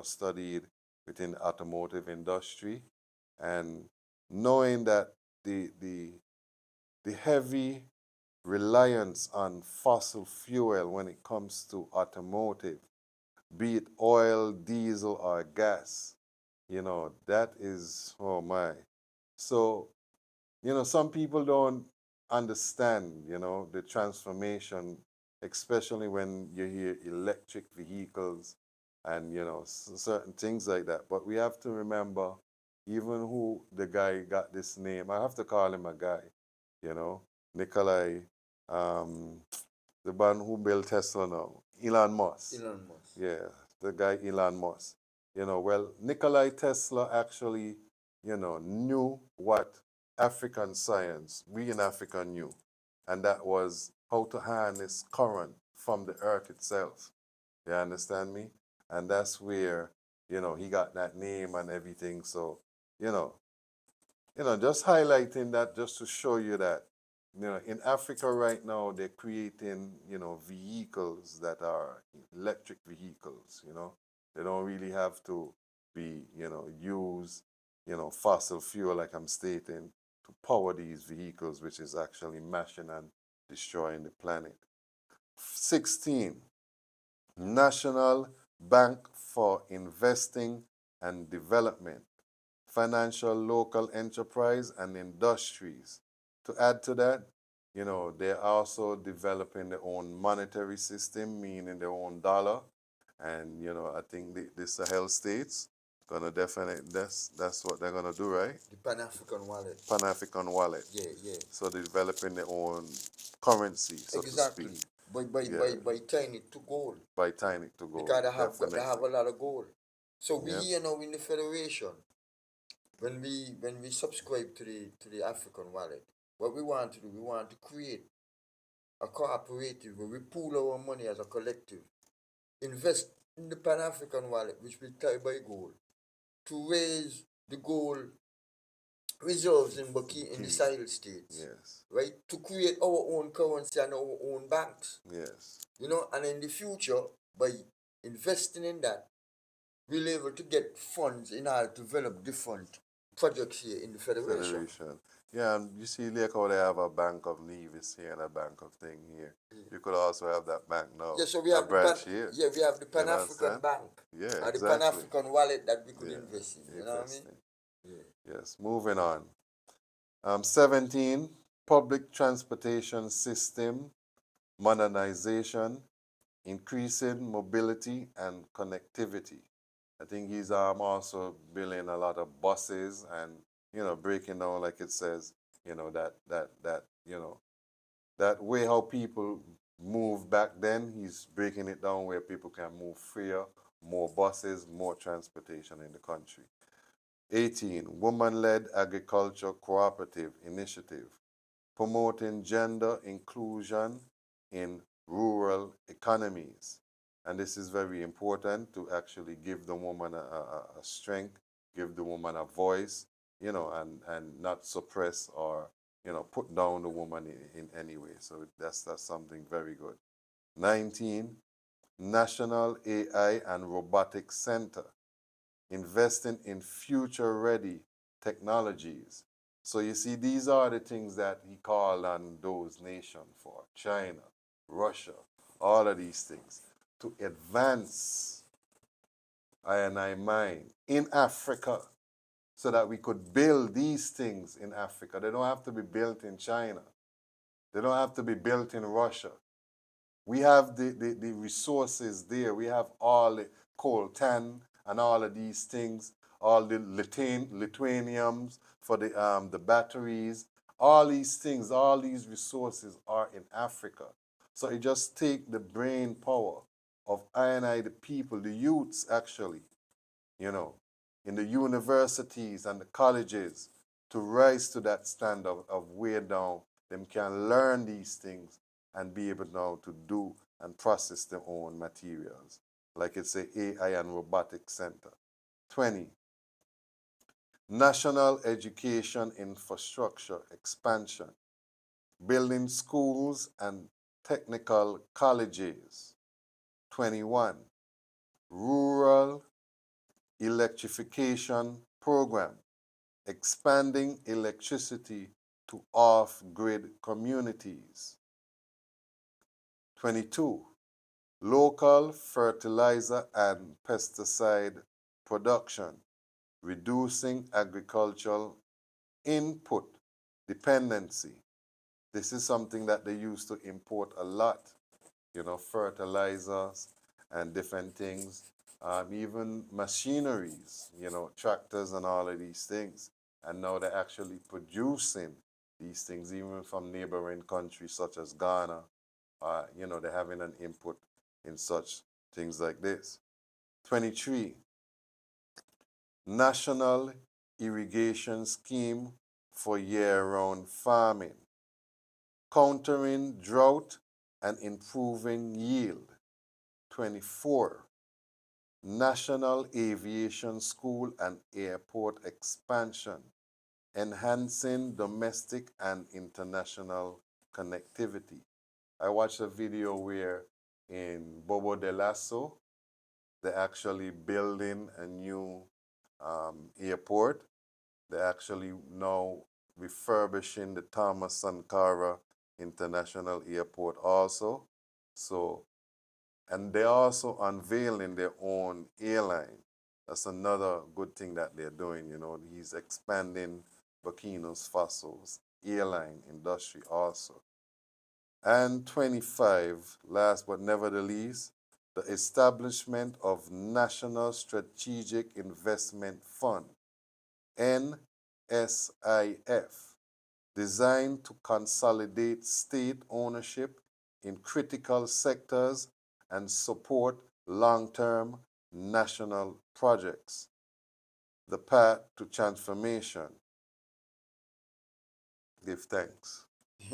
studied within the automotive industry, and knowing that the heavy reliance on fossil fuel when it comes to automotive, be it oil, diesel, or gas, that is, oh my. So, some people don't understand, the transformation, especially when you hear electric vehicles and, certain things like that. But we have to remember even who the guy got this name. I have to call him a guy, Nikolai, the man who built Tesla now, Elon Musk. Elon Musk. Yeah, the guy Elon Musk. Well, Nikolai Tesla actually, knew what African science, we in Africa knew, and that was how to harness current from the earth itself. You understand me? And that's where, he got that name and everything. So, just highlighting that just to show you that, in Africa right now, they're creating, vehicles that are electric vehicles, They don't really have to be, use, fossil fuel, like I'm stating, to power these vehicles, which is actually mashing and destroying the planet. 16, National Bank for Investing and Development, financial local enterprise and industries. To add to that, they're also developing their own monetary system, meaning their own dollar. And, I think the Sahel states gonna definitely, that's what they're gonna do, right? The Pan-African wallet. Pan-African wallet. Yeah, yeah. So they're developing their own currency, so Exactly. to speak. By tying it to gold. By tying it to gold. Because they have a lot of gold. So we Yep. here now in the Federation, when we subscribe to the African wallet, what we want to do, we want to create a cooperative where we pool our money as a collective, invest in the Pan-African wallet, which we tie by gold, to raise the gold reserves in the Sahel states. Yes. Right? To create our own currency and our own banks. Yes. And in the future, by investing in that, we'll be able to get funds in order to develop different projects here in the Federation. Yeah, and you see, like how they have a bank of Nevis here and a bank of thing here. You could also have that bank now. Yeah, so we have here. Yeah, we have the Pan-African Bank. Yeah, and exactly. the Pan-African wallet that we could invest in. You know what I mean? Yeah. Yes, moving on. 17, public transportation system modernization, increasing mobility and connectivity. I think he's also building a lot of buses and, breaking down, like it says, that way how people move back then, he's breaking it down where people can move freer, more buses, more transportation in the country. 18, woman-led agriculture cooperative initiative, promoting gender inclusion in rural economies. And this is very important to actually give the woman a strength, give the woman a voice, and not suppress or, put down the woman in any way. So that's something very good. 19. National AI and Robotics Center, investing in future-ready technologies. So you see, these are the things that he called on those nations for, China, Russia, all of these things, to advance I mind in Africa so that we could build these things in Africa. They don't have to be built in China. They don't have to be built in Russia. We have the resources there. We have all the coltan and all of these things, all the lithiums for the batteries, all these things, all these resources are in Africa. So it just take the brain power of the people, the youths actually, you know, in the universities and the colleges to rise to that standard of where down them can learn these things and be able now to do and process their own materials. Like it's a AI and Robotics Center. 20. National education infrastructure expansion, building schools and technical colleges. 21. Rural electrification program, expanding electricity to off-grid communities. 22. Local fertilizer and pesticide production, reducing agricultural input dependency. This is something that they used to import a lot, you know, fertilizers and different things, even machineries, you know, tractors and all of these things. And now they're actually producing these things even from neighboring countries such as Ghana. You know, they're having an input in such things like this. 23. National irrigation scheme for year-round farming, countering drought and improving yield. 24. National aviation school and airport expansion, enhancing domestic and international connectivity. I watched a video where in Bobo de Lasso, they're actually building a new airport. They're actually now refurbishing the Thomas Sankara International Airport also. So, and they're also unveiling their own airline. That's another good thing that they're doing, you know. He's expanding Burkina Faso's airline industry also. And 25, last but never the least, the establishment of National Strategic Investment Fund, NSIF, designed to consolidate state ownership in critical sectors and support long-term national projects. The path to transformation. Give thanks.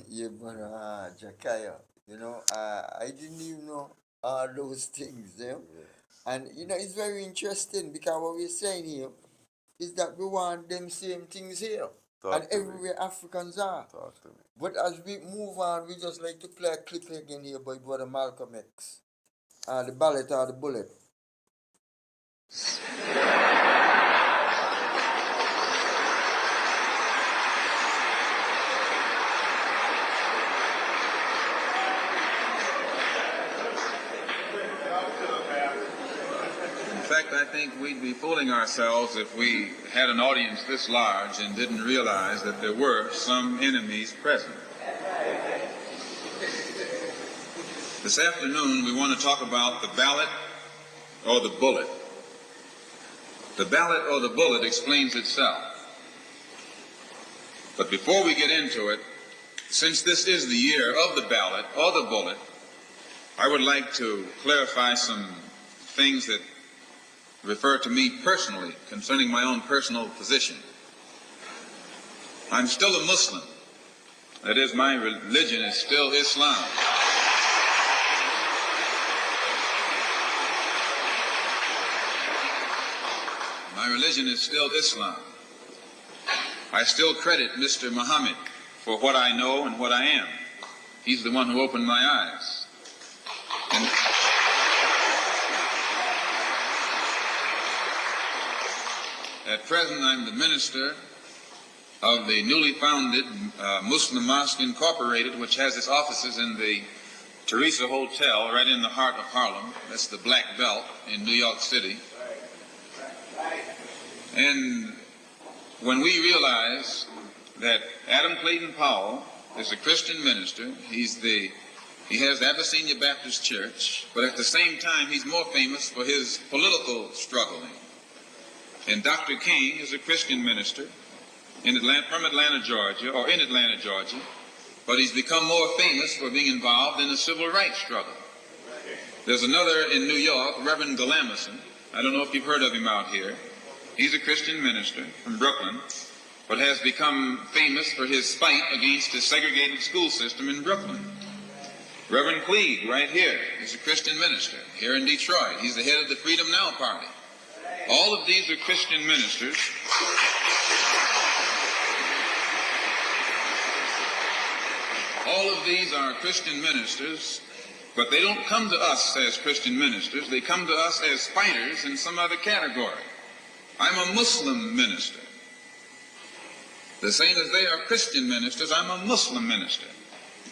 Yeah, brother, Jakaya, you know, I didn't even know all those things, you know. And, you know, it's very interesting because what we're saying here is that we want them same things here. Talk and to me. everywhere Africans are. Talk to me. But as we move on, we just like to play a clip again here by Brother Malcolm X. The ballot or the bullet. In fact, I think we'd be fooling ourselves if we had an audience this large and didn't realize that there were some enemies present. This afternoon, we want to talk about the ballot or the bullet. The ballot or the bullet explains itself. But before we get into it, since this is the year of the ballot or the bullet, I would like to clarify some things that refer to me personally concerning my own personal position. I'm still a Muslim. That is, my religion is still Islam. My religion is still Islam. I still credit Mr. Muhammad for what I know and what I am. He's the one who opened my eyes. At present, I'm the minister of the newly founded Muslim Mosque Incorporated, which has its offices in the Teresa Hotel right in the heart of Harlem. That's the Black Belt in New York City. And when we realize that Adam Clayton Powell is a Christian minister, he has the Abyssinia Baptist Church, but at the same time he's more famous for his political struggling. And Dr. King is a Christian minister from Atlanta, Georgia, but he's become more famous for being involved in the civil rights struggle. There's another in New York, Reverend Galamison. I don't know if you've heard of him out here. He's a Christian minister from Brooklyn, but has become famous for his fight against the segregated school system in Brooklyn. Reverend Cleave, right here, is a Christian minister here in Detroit. He's the head of the Freedom Now Party. All of these are Christian ministers. All of these are Christian ministers, but they don't come to us as Christian ministers. They come to us as fighters in some other category. I'm a Muslim minister. The same as they are Christian ministers, I'm a Muslim minister.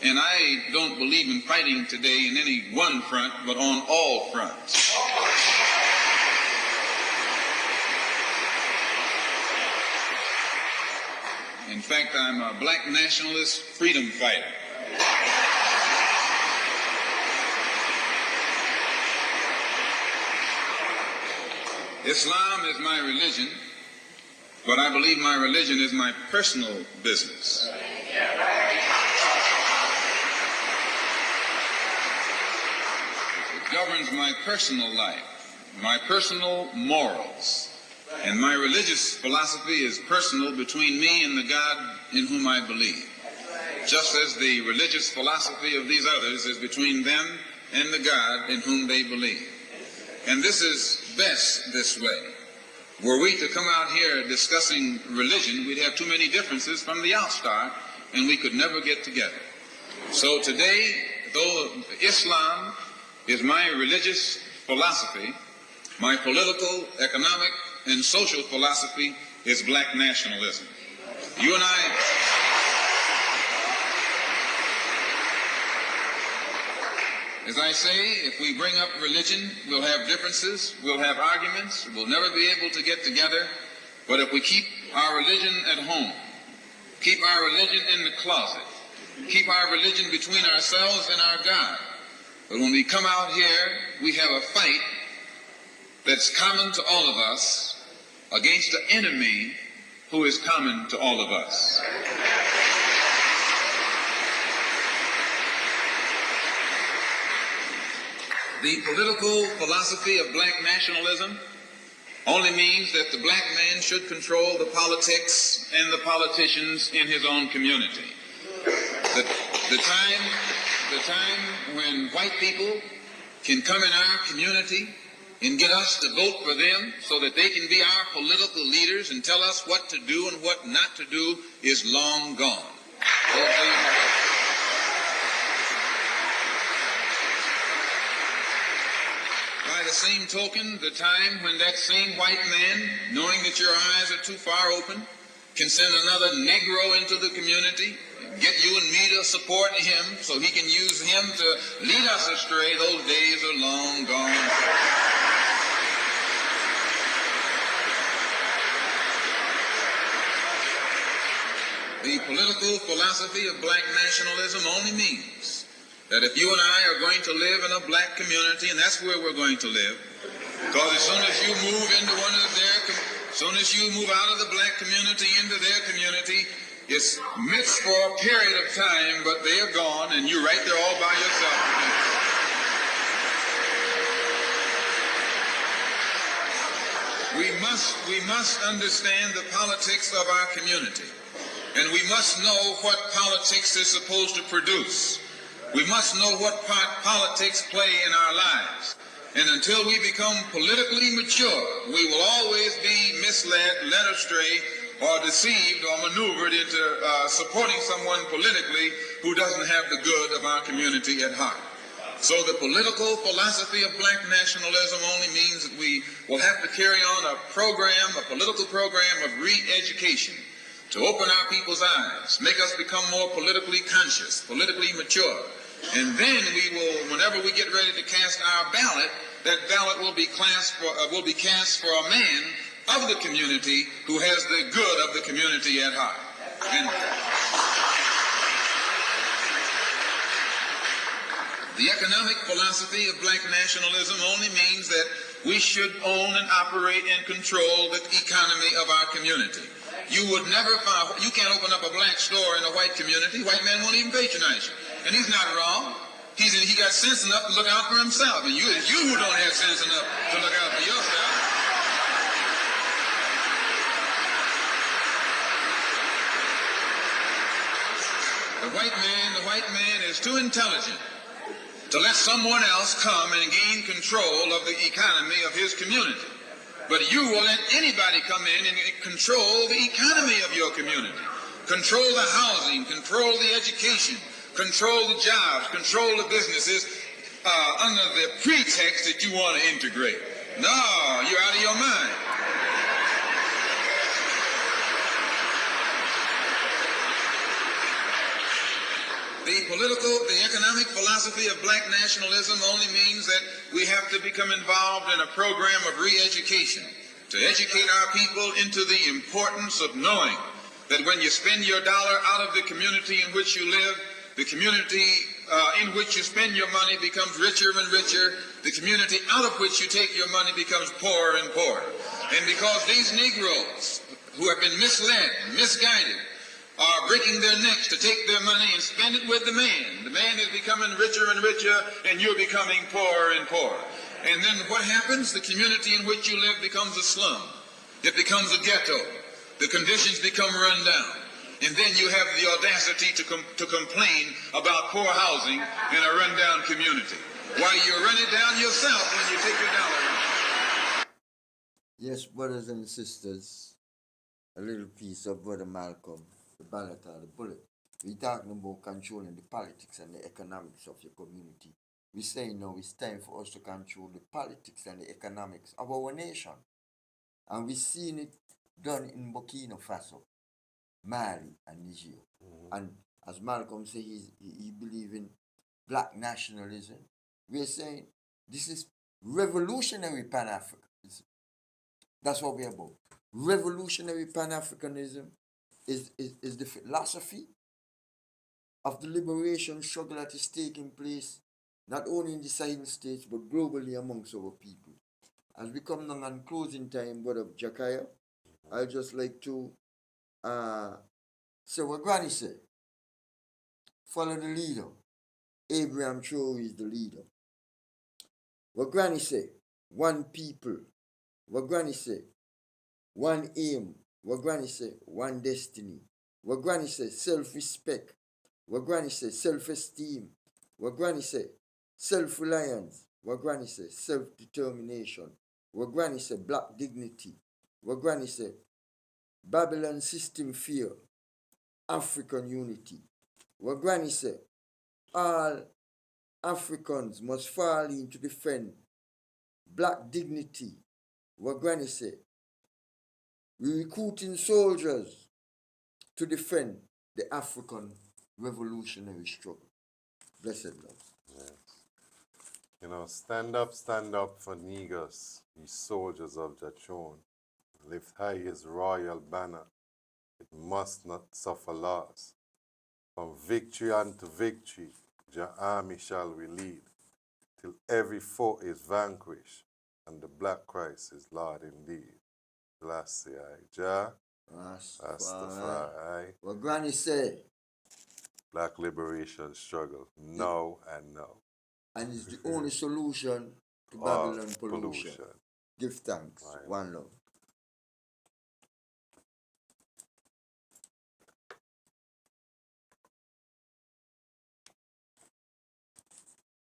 And I don't believe in fighting today in any one front, but on all fronts. In fact, I'm a black nationalist freedom fighter. Islam is my religion, but I believe my religion is my personal business. It governs my personal life, my personal morals. And my religious philosophy is personal between me and the God in whom I believe. Just as the religious philosophy of these others is between them and the God in whom they believe. And this is best this way. Were we to come out here discussing religion, we'd have too many differences from the outstart, and we could never get together. So today, though Islam is my religious philosophy, my political, economic, and social philosophy is black nationalism. You and I, as I say, if we bring up religion, we'll have differences, we'll have arguments, we'll never be able to get together. But if we keep our religion at home, keep our religion in the closet, keep our religion between ourselves and our God, but when we come out here, we have a fight that's common to all of us against the enemy who is common to all of us. The political philosophy of black nationalism only means that the black man should control the politics and the politicians in his own community. The time when white people can come in our community and get us to vote for them so that they can be our political leaders and tell us what to do and what not to do is long gone. By the same token, the time when that same white man, knowing that your eyes are too far open, can send another Negro into the community, get you and me to support him so he can use him to lead us astray, those days are long gone. The political philosophy of black nationalism only means that if you and I are going to live in a black community, and that's where we're going to live, because as soon as you move into as soon as you move out of the black community into their community, it's mixed for a period of time, but they are gone, and you're right there all by yourself. We must understand the politics of our community. And we must know what politics is supposed to produce. We must know what part politics play in our lives. And until we become politically mature, we will always be misled, led astray, or deceived or maneuvered into supporting someone politically who doesn't have the good of our community at heart. So the political philosophy of black nationalism only means that we will have to carry on a political program of re-education to open our people's eyes, make us become more politically conscious, politically mature. And then we will, whenever we get ready to cast our ballot, that ballot will be cast for a man of the community who has the good of the community at heart. And the economic philosophy of black nationalism only means that we should own and operate and control the economy of our community. You can't open up a black store in a white community. White man won't even patronize you. And he's not wrong. He got sense enough to look out for himself. And it's you who don't have sense enough to look out for yourself. The white man is too intelligent to let someone else come and gain control of the economy of his community. But you will let anybody come in and control the economy of your community. Control the housing, control the education, control the jobs, control the businesses under the pretext that you want to integrate. No, you're out of your mind. The economic philosophy of black nationalism only means that we have to become involved in a program of re-education to educate our people into the importance of knowing that when you spend your dollar out of the community in which you live, the community in which you spend your money becomes richer and richer. The community out of which you take your money becomes poorer and poorer. And because these Negroes who have been misled, misguided, are breaking their necks to take their money and spend it with the man. The man is becoming richer and richer, and you're becoming poorer and poorer. And then what happens? The community in which you live becomes a slum. It becomes a ghetto. The conditions become run down. And then you have the audacity to complain about poor housing in a run-down community. While you run it down yourself when you take your dollar. Yes, brothers and sisters, a little piece of Brother Malcolm, the ballot or the bullet. We're talking about controlling the politics and the economics of your community. We're saying now it's time for us to control the politics and the economics of our nation. And we've seen it done in Burkina Faso, Mali, and Niger. And as Malcolm said, he believes in black nationalism. We're saying this is revolutionary Pan-Africanism. That's what we're about. Revolutionary Pan-Africanism is the philosophy of the liberation struggle that is taking place not only in the Sahel states but globally amongst our people. As we come down on closing time, Brother Jakaya, I'd just like to say what Granny said. Follow the leader. Ibrahim Traore is the leader. What Granny said, one people. What Granny said, one aim. What Granny said, one destiny. What Granny said, self-respect. What Granny said, self-esteem. What Granny said, self-reliance. What Granny said, self-determination. What Granny said, black dignity. What Granny said, Babylon system fear, African unity. What Granny said, all Africans must fall in to defend black dignity. What Granny said, we're recruiting soldiers to defend the African revolutionary struggle. Blessed love. Yes. You know, stand up for Negus, ye soldiers of the throne. Lift high his royal banner. It must not suffer loss. From victory unto victory, your army shall we lead, till every foe is vanquished, and the black Christ is Lord indeed. Selassie I, Jah, Rastafari. What Granny said. Black liberation struggle, now and now. And it's the only solution to Babylon pollution. Give thanks. One love.